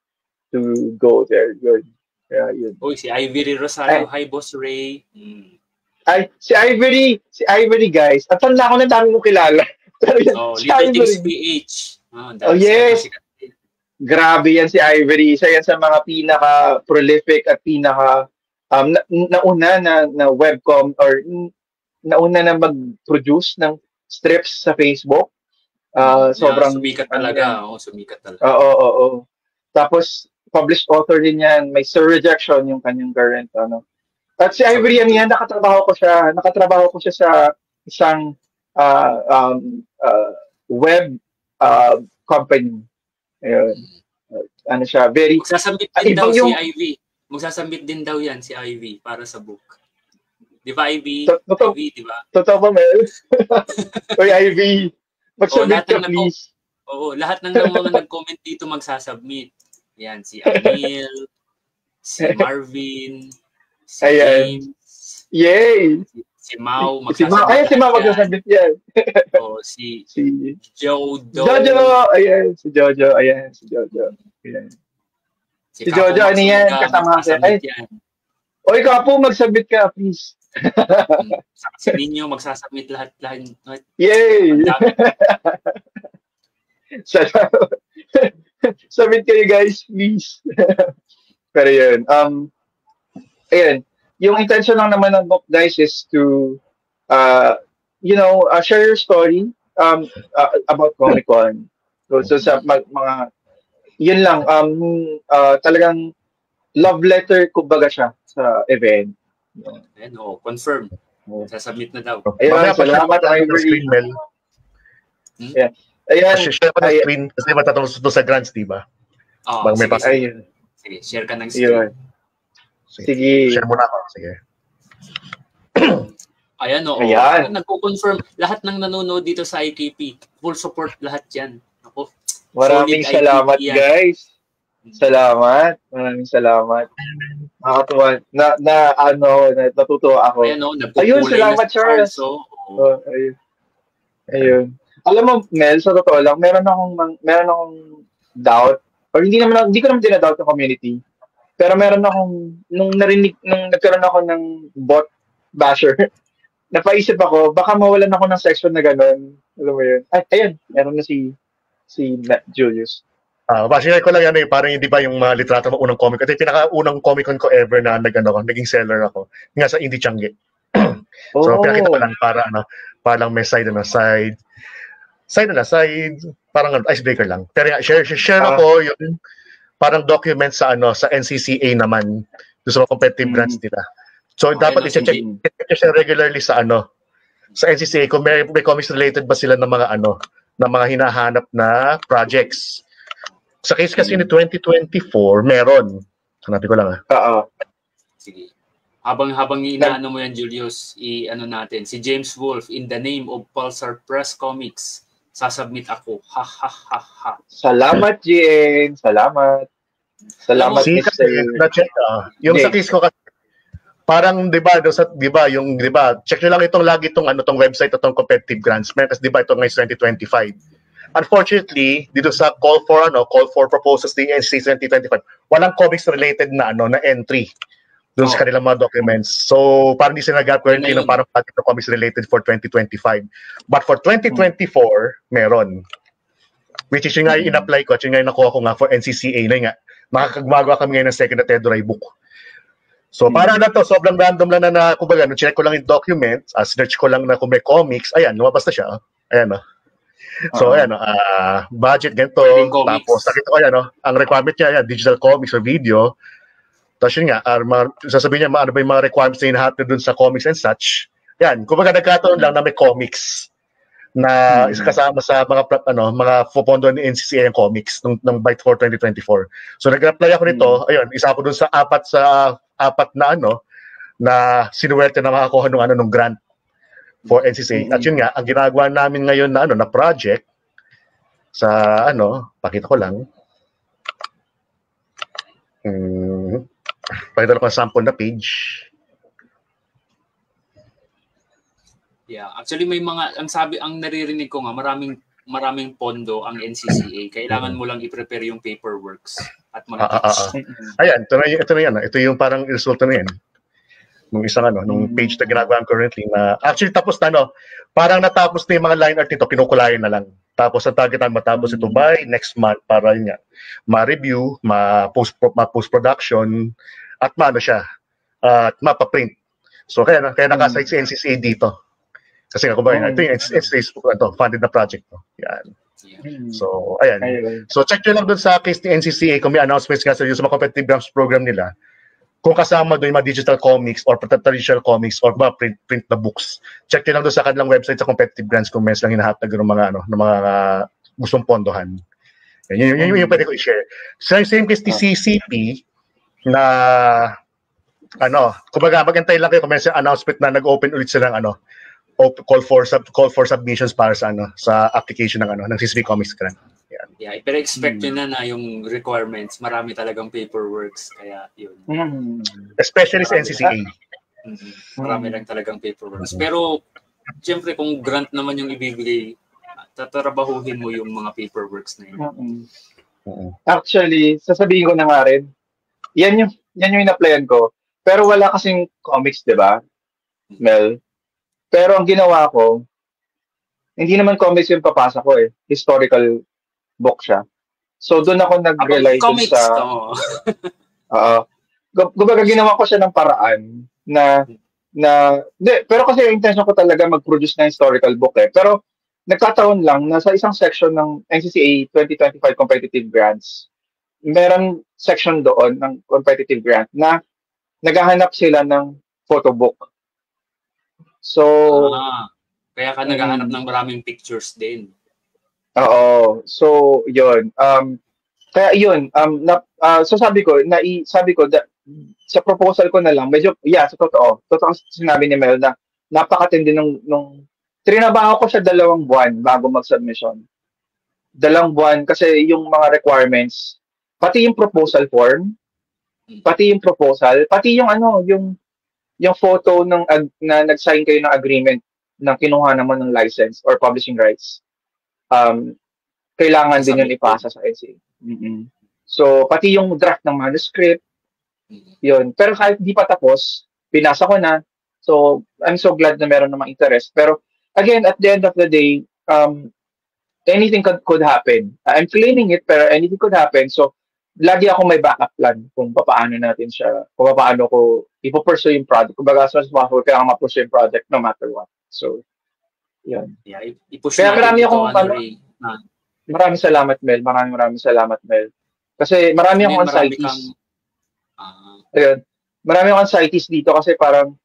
go there. Good. Yeah, yun. Uy, si Ivory Rosario, hi Boss Ray. Ay, si Ivory guys. At tanda ko na dami mo kilala. Si Little Things PH. Yes. Grabe yan si Ivory. Isa yan sa mga pinaka-prolific at pinaka nauna na webcom or nauna na mag-produce ng strips sa Facebook. Sobrang sumikat talaga. Sumikat talaga. Oo. Tapos, published author din yan. May Sir Rejection yung kanyang current. At si Ivory yan, nakatrabaho ko siya sa isang web company. Ayun. Ano siya, very... Magsasubmit din daw si Ivy. Magsasubmit din daw yan si Ivy para sa book. Di ba, Ivy? Ivy, di ba? Totoo ba, Mel? Oy, Ivy. Mag-submit ka, please. Lahat ng mga nag-comment dito magsasubmit. Yan, si Anil, si Marvin, si James. Yay! Si Mau, magsasubmit. Si Mau magsasubmit yan. Si Jojo. Ayan, si Jojo. Ayan. Si Jojo, ano yan? Kasama siya. Oy, Kapo, mag-submit ka, please. Si Ninyo, magsasubmit lahat. Yay! Submit kayo, guys, please. Pero yun. Ayan. Yung intention lang naman ng book, guys, is to, share your story about Comic-Con. So sa mga, yun lang, talagang love letter, kumbaga siya sa event. Confirm. Sasubmit na daw. Ayun, salamat, Ivory. Yeah. Ayan. Share ko na screen kasi matatapos ito sa grants, di ba? Sige. Sige, share ka ng screen. Sige. Share muna ako. Sige. Ayan, nagko-confirm. Lahat ng nanonood dito sa IKP, full support lahat yan. Maraming salamat, guys. Salamat. Maraming salamat. Nakatuwa. Natutuwa ako. Ayun, salamat, Charles. Ayun. Alam mo, Mel, sa totoo lang, meron akong doubt. Or hindi ko naman dinadoubt ng community. Pero meron akong, nung nagkaroon ako ng bot basher, napaisip ako, baka mawalan ako ng section na gano'n. Alam mo yun? Ayun, meron na si Julius. Share ko lang yan parang hindi ba yung mga litrato mo unang comic. Ito yung pinaka-unang Comic-Con ko ever na naging seller ako. Nga sa Indie Changi. So, pinakita ko lang parang may side, parang icebreaker lang. Pero share ako yung parang document sa NCCA naman, doon sa competitive grants nila. So dapat i-check siya regularly sa NCCA kung may comics related ba sila ng mga hinahanap na projects. Sa case kasi ni 2024, meron. Hanapin ko lang Sige. Habang inaano mo yan, Julius, natin. Si James Wolf, in the name of Pulsar Press Comics, sasubmit ako. Ha, ha, ha, ha. Salamat, Jen. Salamat, Mr. Na-check yung sa case ko kasi, parang, di ba, check nyo lang itong website, itong competitive grants. Kasi, di ba, ito ngayon 2025. Unfortunately, dito sa call for proposals ng NCC 2025, walang comics related na entry doon sa kanilang mga documents. So, parang hindi sila nag-currently ng parang project na comics related for 2025. But for 2024, meron. Which is yung nga in-apply ko at yung nga nakuha ko nga for NCCA na nga. Makakagmagawa kami ngayon ng second at third book. So, parang sobrang random lang kumbaga, check ko lang yung documents, search ko lang na kung may comics, ayan, lumabas na siya. Ayan, So, budget ganito. Tapos, nakita ko, ang requirement niya, digital comics or video. Tapos yun nga, sasabihin niya, ano ba yung mga requirements na hinahatid dun sa comics and such. Yan, kumbaga nagkataon lang na may comics na isa kasama sa mga pupondo ni NCCA yung comics ng Byte for 2024. So nag-apply ako nito, ayun, isa ako dun sa apat na na sinuwerte na makakuha nung grant for NCCA. At yun nga, ang ginagawa namin ngayon na project sa pakita ko lang. Pakita ko sample na page. Yeah, actually may mga ang naririnig ko nga maraming pondo ang NCCA. Kailangan mo lang i-prepare yung paperworks at mag-teach. Ayan, ito na yan. Ito yung parang resulta na yan. Nung isang nung page na ginagawa currently na actually tapos na parang natapos na yung mga line art nito, kinukulayan na lang. Tapos ang targetan matapos ito by next month para yun nga ma-review, ma-post production at siya at mapa-print. So kaya naka-site si NCCA dito. Kasi nga kumbaga ito yung Facebook funded na project to. Yan. So ayan. So check nyo lang dun sa case ni NCCA kung may announcements nga sa mga competitive grants program nila. Kung kasama doon yung mga digital comics or traditional comics or mga print na books. Check nyo lang doon sa kanilang website sa competitive grants kung meron silang hinahatag ng mga gustong pondohan. Yun yung pwede ko i-share. Same case ni CCP na kumbaga magantay lang kayo kung meron silang announcement na nag-open ulit silang call for submissions para sa application ng CCP Comics Grant. Yeah, pero expect nyo na yung requirements, marami talagang paperworks, kaya yun. Especially sa NCCA. Marami lang talagang paperworks. Pero, siyempre, kung grant naman yung ibibigay, tatrabahuhin mo yung mga paperworks na yun. Actually, sasabihin ko na nga rin, yan yung in-applyan ko. Pero wala kasing comics, di ba, Mel? Pero ang ginawa ko, hindi naman comics yung papasa ko historical book siya. So doon ako nag-rely dun sa kumbaga ginawa ko siya ng paraan pero kasi yung intention ko talaga mag-produce ng historical book Pero nagkataon lang na sa isang section ng NCCA 2025 competitive grants, meron section doon ng competitive grant na naghahanap sila ng photo book. So kaya ka naghahanap ng maraming pictures din. Oo. So, yun. Kaya yun, so sabi ko sa proposal ko na lang, medyo, sa totoo sinabi ni Mel na napakatindi nung trinabaho ko siya 2 buwan bago mag-submission. 2 buwan kasi yung mga requirements, pati yung proposal form, pati yung proposal, pati yung yung photo na nag-sign kayo ng agreement na kinuha naman ng license or publishing rights. Kailangan din yun ipasa sa NCA. So, pati yung draft ng manuscript, yun. Pero kahit di pa tapos, pinasa ko na. So, I'm so glad na meron namang interest. Pero, again, at the end of the day, anything could happen. I'm claiming it, pero anything could happen. So, lagi ako may backup plan kung paano natin siya, kung paano ko ipo-pursue yung project. Kung baga, as possible, kailangan ma-pursue yung project no matter what. So, yan. Yeah, i-push kaya marami akong maraming salamat, Mel. Maraming salamat, Mel. Kasi marami akong anxieties. Ayun. Marami akong anxieties dito kasi parang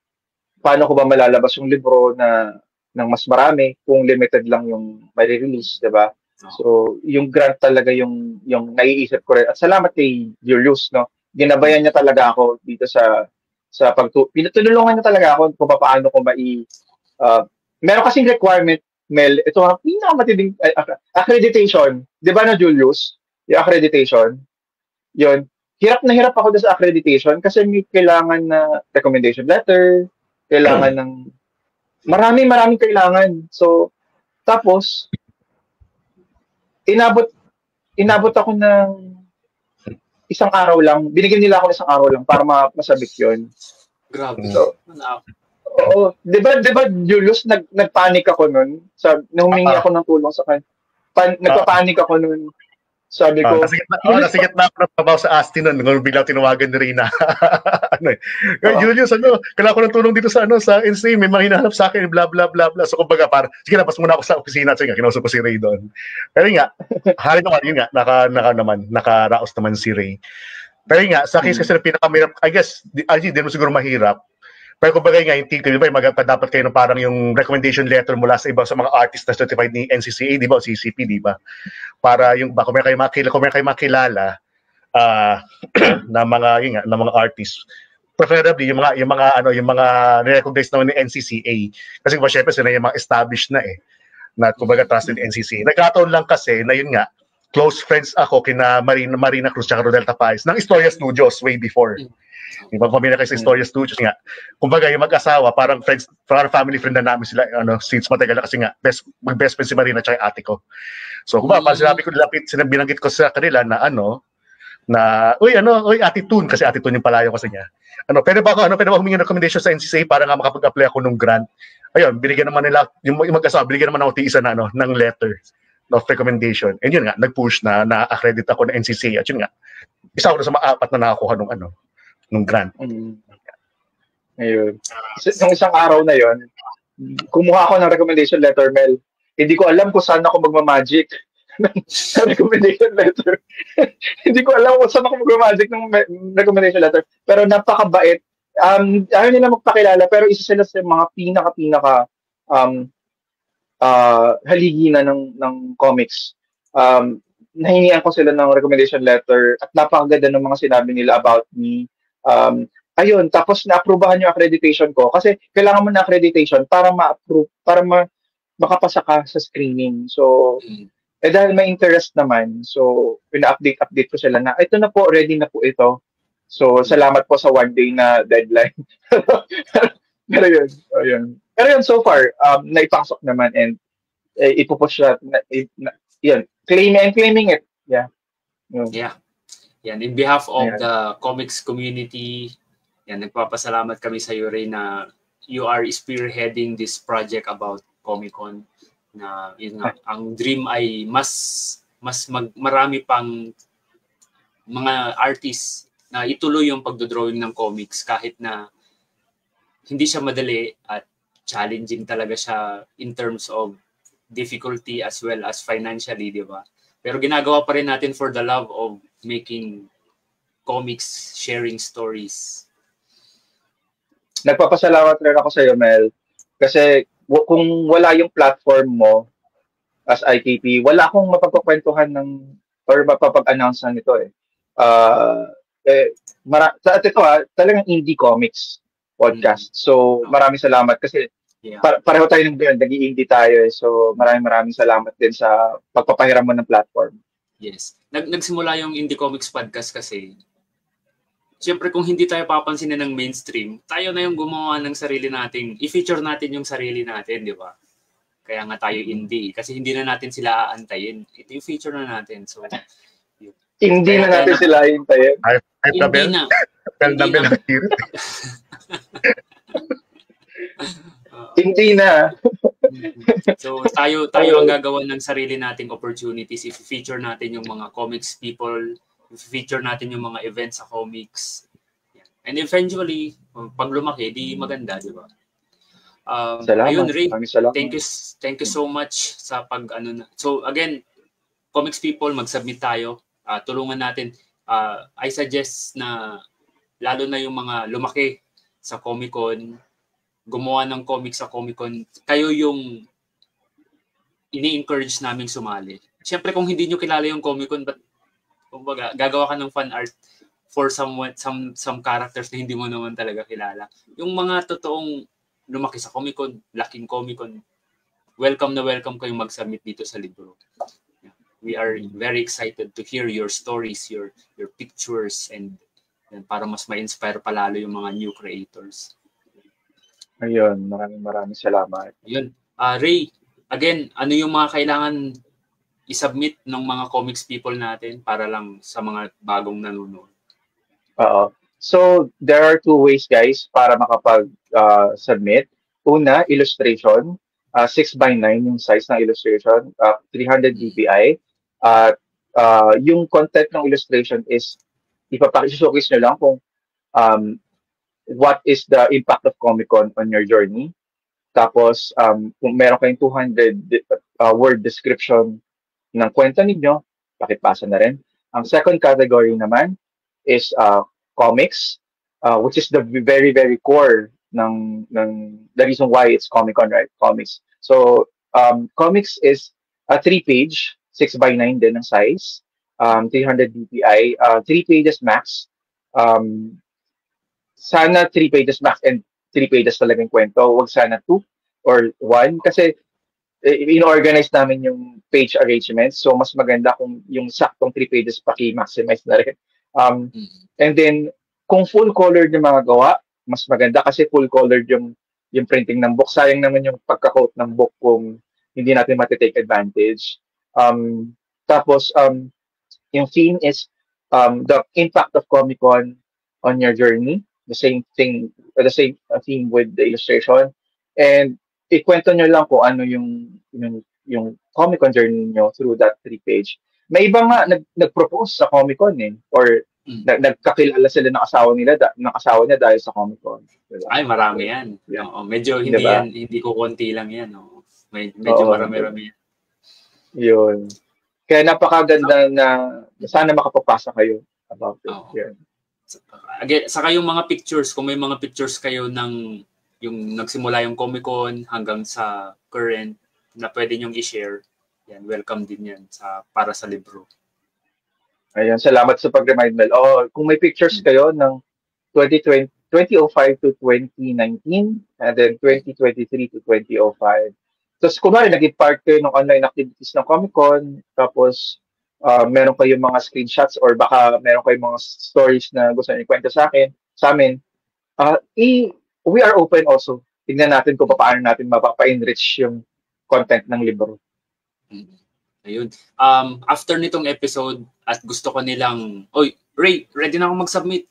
paano ko ba malalabas yung libro ng mas marami kung limited lang yung may-release, di ba? So, yung grant talaga yung naiisip ko rin. At salamat kay Julius, no? Ginabayan niya talaga ako dito sa pinatulungan niya talaga ako kung paano ko meron kasing requirement, Mel, ito ang pinakamatinding accreditation. Di ba na, Julius? Yung accreditation. Yun. Hirap na hirap ako sa accreditation kasi may kailangan na recommendation letter, kailangan ng maraming kailangan. So, tapos, inabot ako ng isang araw lang. Binigyan nila ako ng isang araw lang para masabik yun. Grabe. So, oo. Di ba, Julius, nagpanik ako nun. Humingi ako ng tulong sa kanya. Nagpapanik ako nun. Sabi ko, nasigit na ako ng trabaho sa Asti nun. Nung biglang tinawagan ni Rina. Julius, kailangan ko ng tulong dito sa NCA. May mga hinahanap sa akin, blah, blah, blah, blah. So, kumbaga, sige, labas muna ako sa opisina. Sige, kinausap ko si Ray doon. Pero nga, nakaraos naman si Ray. Pero yun nga, sa case kasi na pinakamahirap, I guess, di mo siguro mahirap. Pero kumbaga nga, yung TICO, di ba, dapat kayo ng parang yung recommendation letter mula sa iba sa mga artists na certified ni NCCA, di ba, o CCP, di ba? Para yung, kung may kayo makilala, na mga, yun nga, na mga artists, preferably yung mga recognize naman ni NCCA. Kasi ba, syempre, sila yung mga established na na kumbaga trusted NCCA. Nagkataon lang kasi na yun nga, close friends ako kina Marina Cruz at Rodel Tapais ng Historia Studios way before. Yung pamilya kayo sa Historia Studios nga. Kumbaga yung mag-asawa, parang friends, parang family friend na namin sila, since matagal na kasi nga, mag-best friend si Marina at ate ko. So, kumbaga, parang binanggit ko sa kanila na uy, Ate Toon, kasi Ate Toon yung palayo kasi niya. Pwede ba humingi ng recommendation sa NCCA para nga makapag-apply ako ng grant? Ayun, binigyan naman nila, yung mag-asawa, binigyan naman ako isa na, ng letter of recommendation. And yun nga, nag-push na-accredit ako ng NCCA. At yun nga, isa ako na sa mga 4 na nakakuha nung grant. Ayun. Nung isang araw na yon, kumuha ako ng recommendation letter, Mel. Hindi ko alam kung saan ako magmamagic ng recommendation letter. Hindi ko alam kung saan ako magmamagic ng recommendation letter. Pero napakabait. Ayaw nila magpakilala, pero isa sila sa mga pinaka haligi na ng comics. Nahingian ko sila ng recommendation letter at napakaganda ng mga sinabi nila about me. Ayun, tapos na-approvehan yung accreditation ko kasi kailangan mo na accreditation para ma-approve, para makapasa ka sa screening. So, dahil may interest naman, so pina-update ko sila na ito na po, ready na po ito. So, salamat po sa 1 day na deadline. Pero yun. Pero yun, so far, naipasok naman and ipupush siya. Yun, claiming it. Yeah. Yeah. Yan, in behalf of the comics community, yan, nagpapasalamat kami sa iyo, Ray, na you are spearheading this project about Comic-Con. Na yun nga, ang dream ay marami pang mga artists na ituloy yung pagdodrawing ng comics kahit na hindi siya madali at challenging talaga siya in terms of difficulty as well as financially, di ba? Pero ginagawa pa rin natin for the love of making comics, sharing stories. Nagpapasalamat rin ako sa iyo, Mel. Kasi kung wala yung platform mo as ITP, wala akong mapapakwentuhan or mapapag-announce na nito ito talagang indie comics podcast. So, maraming salamat kasi pareho tayo nag-i-indie tayo. So, maraming salamat din sa pagpapahiram mo ng platform. Yes. Nagsimula yung Indie Comics Podcast kasi siyempre kung hindi tayo papansinin ng mainstream, tayo na yung gumawa ng sarili nating, i-feature natin yung sarili natin, di ba? Kaya nga tayo indie kasi hindi na natin sila aantayin. Ito yung feature na natin. So, hindi na natin sila hintayin. Hindi na. Hindi na. So tayo ang gagawa ng sarili nating opportunities. I-feature natin yung mga comics people, i-feature natin yung mga events sa comics. And eventually, pag lumaki, di maganda, di ba? Salamat. Ayun, Ray, salamat. Thank you so much sa So again, comics people, mag-submit tayo. Tulungan natin. I suggest na lalo na yung mga lumaki sa Comic-Con, gumawa ng comics sa Comic-Con, kayo yung ini-encourage naming sumali. Siyempre kung hindi nyo kilala yung Comic-Con, kumbaga, gagawa ka ng fan art for some characters na hindi mo naman talaga kilala. Yung mga totoong lumaki sa Comic-Con, laking Comic-Con, welcome na welcome kayong mag-submit dito sa libro. We are very excited to hear your stories, your pictures, and para mas ma-inspire palalo yung mga new creators. Ayun, maraming salamat. Ayun. Ray, again, ano yung mga kailangan i-submit ng mga comics people natin para lang sa mga bagong nanonood? So, there are 2 ways, guys, para makapag-submit. Una, illustration. 6x9 yung size ng illustration. 300 dpi. At yung content ng illustration is ipapakishowcase nyo lang kung what is the impact of Comic-Con on your journey. Tapos, kung meron kayong 200 word description ng kwento ninyo, pakipasa na rin. Ang second category naman is comics, which is the very, very core ng the reason why it's Comic-Con, right? Comics. So, comics is a 3-page, 6x9 din ang size, 300 dpi, 3 pages max. Sana 3 pages max and 3 pages talagang kwento. Huwag sana 2 or 1 kasi in-organize namin yung page arrangements. So, mas maganda kung yung saktong 3 pages paki-maximize na rin. And then, kung full colored yung mga gawa, mas maganda kasi full colored yung printing ng book. Sayang naman yung pagka-coat ng book kung hindi natin matitake advantage. Tapos, yung theme is the impact of Comic-Con on your journey. The same thing, the same theme with the illustration. And ikwento nyo lang kung ano yung Comic-Con journey nyo through that 3-page. May iba nga nag-propose sa Comic-Con or nagkakilala sila ng asawa niya dahil sa Comic-Con. Diba? Ay, marami yan. Yeah. Medyo hindi diba? hindi ko konti lang yan. Medyo marami-rami yan. Yun. Kaya napakaganda na sana makapapasa kayo about it. Yeah. Again, saka yung mga pictures, kung may mga pictures kayo ng yung nagsimula yung Comic-Con hanggang sa current na pwede nyong i-share, yan, welcome din yan para sa libro. Ayun, salamat sa pag-remind, Mel. Kung may pictures kayo ng 2005 to 2019 and then 2023 to 2005. Tapos kunwari, naging part kayo ng online activities ng Comic-Con, tapos meron kayong mga screenshots or baka meron kayong mga stories na gusto nyo ikwento sa amin, we are open also. Tignan natin kung paano natin mapapa-enrich yung content ng libro. Ayun. After nitong episode at gusto ko nilang, Ray, ready na ako mag-submit.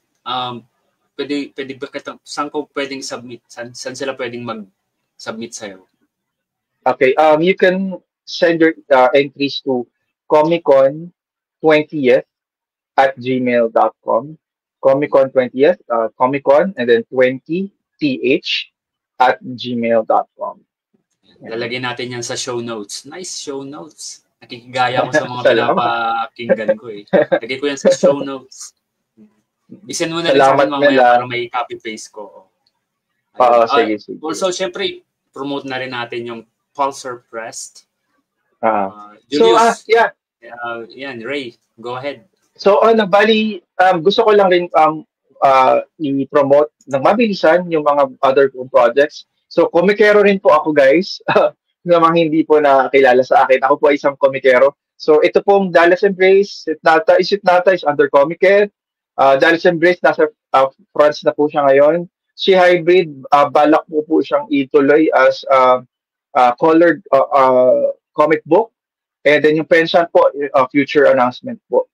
Pwede ba saan ko pwedeng submit? Saan sila pwedeng mag-submit sa'yo? Okay, you can send your entries to comiccon20th@gmail.com. Comiccon20th, Comiccon, and then 20th@gmail.com. Lalagyan natin yan sa show notes. Nice show notes. Nakikigaya ko sa mga pinapakinggan ko eh. Lagay ko yan sa show notes. Isend mo na rin sa akin mamaya para may copy-paste ko. Sige. Also, syempre, promote na rin natin yung Pulsar Press. Julius, yan, Ray, go ahead. So, bali, gusto ko lang rin i-promote ng mabilisan yung mga other projects. So, komikero rin po ako, guys. Namang hindi po nakakilala sa akin. Ako po ay isang komikero. So, ito pong Dallas Embrace, Isitnata is under Comiket. Dallas Embrace, nasa France na po siya ngayon. Si Hybrid, balak po siyang ituloy as colored comic book. And then yung Pension po, future announcement po.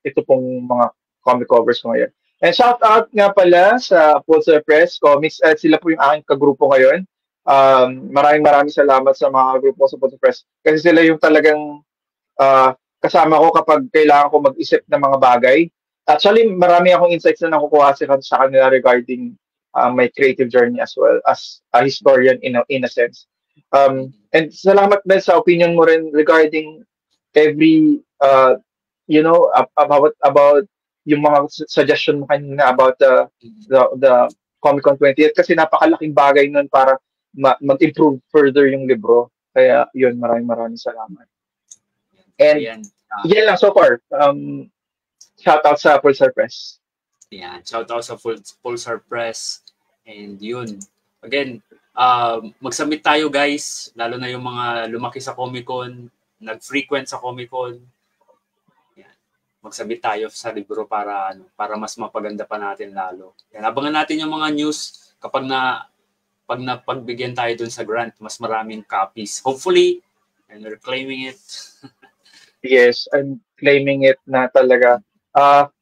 Ito pong mga comic covers ko ngayon. And shout out nga pala sa Pulsar Press Comics. Sila po yung aking kagrupo ngayon. Maraming salamat sa mga grupo sa Pulsar Press. Kasi sila yung talagang kasama ko kapag kailangan ko mag-isip ng mga bagay. Actually, marami akong insights na nakukuha sa kanila regarding my creative journey as well as a historian in a sense. And salamat din sa opinion mo rin regarding every about yung mga suggestion mo kanina about the Comic-Con 20th kasi napakalaking bagay nun para mag-improve further yung libro. Kaya yun, maraming salamat. And yan lang so far. Shout out sa Pulsar Press. Yan, shout out sa Pulsar Press. And yun, again, mag-submit tayo guys, lalo na yung mga lumaki sa Comic-Con, nag-frequent sa Comic-Con. Yan. Mag-submit tayo sa libro para mas mapaganda pa natin lalo. Yan, abangan natin yung mga news kapag pagbigyan tayo dun sa grant, mas maraming copies. Hopefully, and we're claiming it. Yes, I'm claiming it na talaga.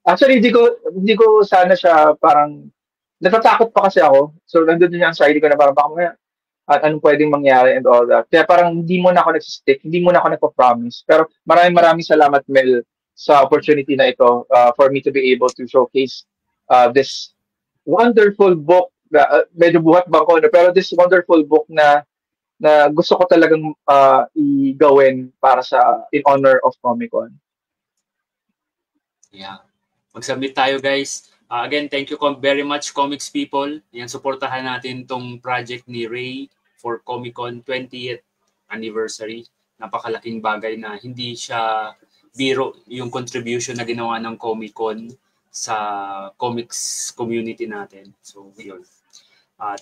Actually, hindi ko sana siya parang natatakot pa kasi ako. So, nandun yung anxiety ko na parang baka maya anong pwedeng mangyari and all that. Kaya parang hindi mo na ako nagsistick, hindi mo na ako nagpa-promise. Pero maraming salamat, Mel, sa opportunity na ito for me to be able to showcase this wonderful book. Medyo buhat ba ako, pero this wonderful book na gusto ko talagang igawin para in honor of Comic-Con. Yeah. Mag-submit tayo, guys. Again, thank you very much, Comics People. Yan, supportahan natin tong project ni Ray for Comic-Con 20th anniversary. Napakalaking bagay na hindi siya biro yung contribution na ginawa ng Comic-Con sa comics community natin. So, yun.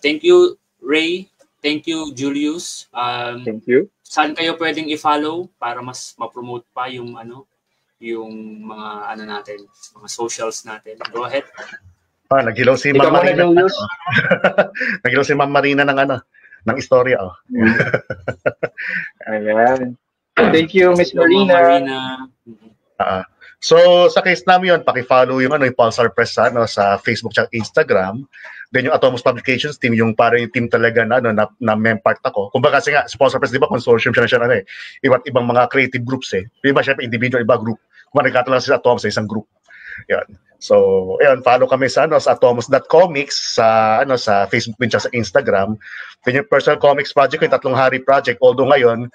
Thank you, Ray. Thank you, Julius. Thank you. Saan kayo pwedeng i-follow para mas ma-promote pa yung yung mga natin, mga socials natin. Go ahead. Naghilaw si Ikaw Ma'am muna, Marina. Julius. Naghilaw si Ma'am Marina ng istorya. Ayan. Thank you, Miss Marina. So sa case namin yun, paki-follow yung yung Pulsar Press sa Facebook at Instagram. Then yung Atomos Publications team, yung parang yung team talaga na mem-part ako. Kumbaga kasi nga, Pulsar Press, di ba, consortium siya iba't ibang mga creative groups Iba syempre individual, iba group. Kumbaga nagkataon lang sa Atomos sa isang group. Yan. So, ayun, follow kami sa atomos.comics sa Facebook din sa Instagram. Then yung personal comics project, yung Tatlong Hari project, although ngayon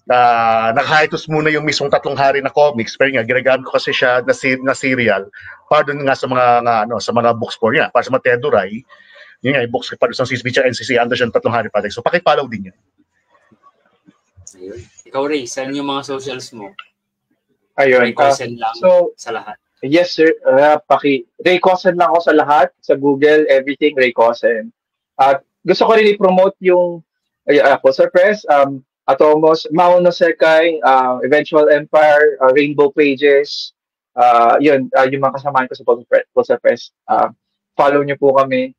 nag-hiatus muna yung mismong Tatlong Hari na comics, pero nga ginagamit ko kasi siya na serial para dun nga sa mga books for niya, para sa mga Teduray. Yun nga, yung books para sa CSB at NCC under siya Tatlong Hari project. So paki-follow din yan. Ayun. Ikaw, Ray, saan yung mga socials mo? Ayun. Ray Cosen lang sa lahat. Yes, sir. Ray Cosen lang ako sa lahat. Sa Google, everything, Ray Cosen. At gusto ko rin i-promote yung Pulsar Press, Atomos, Mao no Sekai, Eventual Empire, Rainbow Pages. Yun, yung mga kasamahan ko sa Pulsar Press. Follow nyo po kami.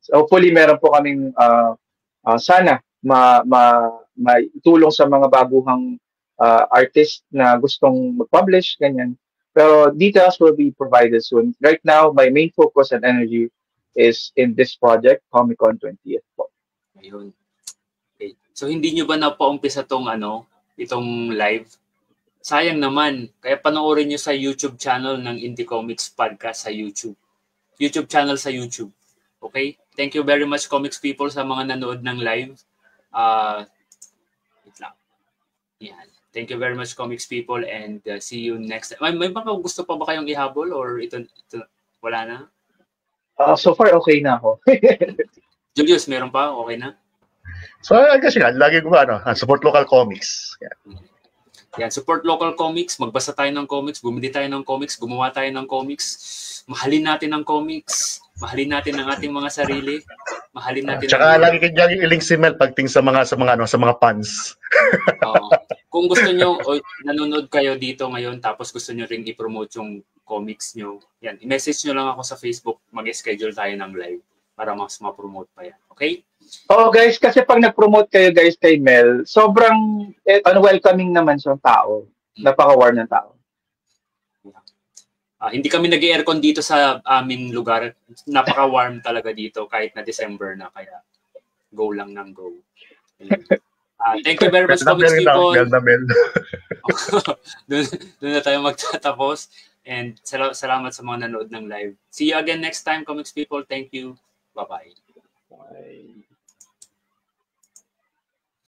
Hopefully, meron po kaming sana maitulong sa mga baguhang artist na gustong mag-publish, ganyan. Pero details will be provided soon. Right now, my main focus and energy is in this project, Comic-Con 20th po. Ayun. Okay. So hindi nyo ba napaumpisa itong live? Sayang naman. Kaya panoorin nyo sa YouTube channel ng Indie Comics Podcast sa YouTube. YouTube channel sa YouTube. Okay? Thank you very much, Comics People, sa mga nanood ng live. Wait lang. Yan. Thank you very much, Comics People, and see you next time. May baka gusto pa ba kayong ihabol or ito wala na? So far, okay na ako. Julius, meron pa? Okay na? So, kasi lagi ko support local comics. Yan, support local comics, magbasa tayo ng comics, bumili tayo ng comics, gumawa tayo ng comics, mahalin natin ang comics, mahalin natin ang ating mga sarili, mahalin natin. Tsaka lagi yung i-link si Mel pagting sa mga fans. Kung gusto nyo nanonood kayo dito ngayon tapos gusto nyo ring i-promote yung comics nyo, yan, i-message nyo lang ako sa Facebook, mag-schedule tayo ng live para mas ma-promote pa yan. Okay? Guys, kasi pag nag-promote kayo guys kay Mel, sobrang welcoming naman siyang tao. Napaka-warm ng tao. Hindi kami nag-aircon dito sa aming lugar. Napaka-warm talaga dito kahit na December na, kaya go lang ng go. Thank you very much, Comics People. Doon na tayo magtatapos. And salamat sa mga nanood ng live. See you again next time, Comics People. Thank you. Bye-bye. Bye.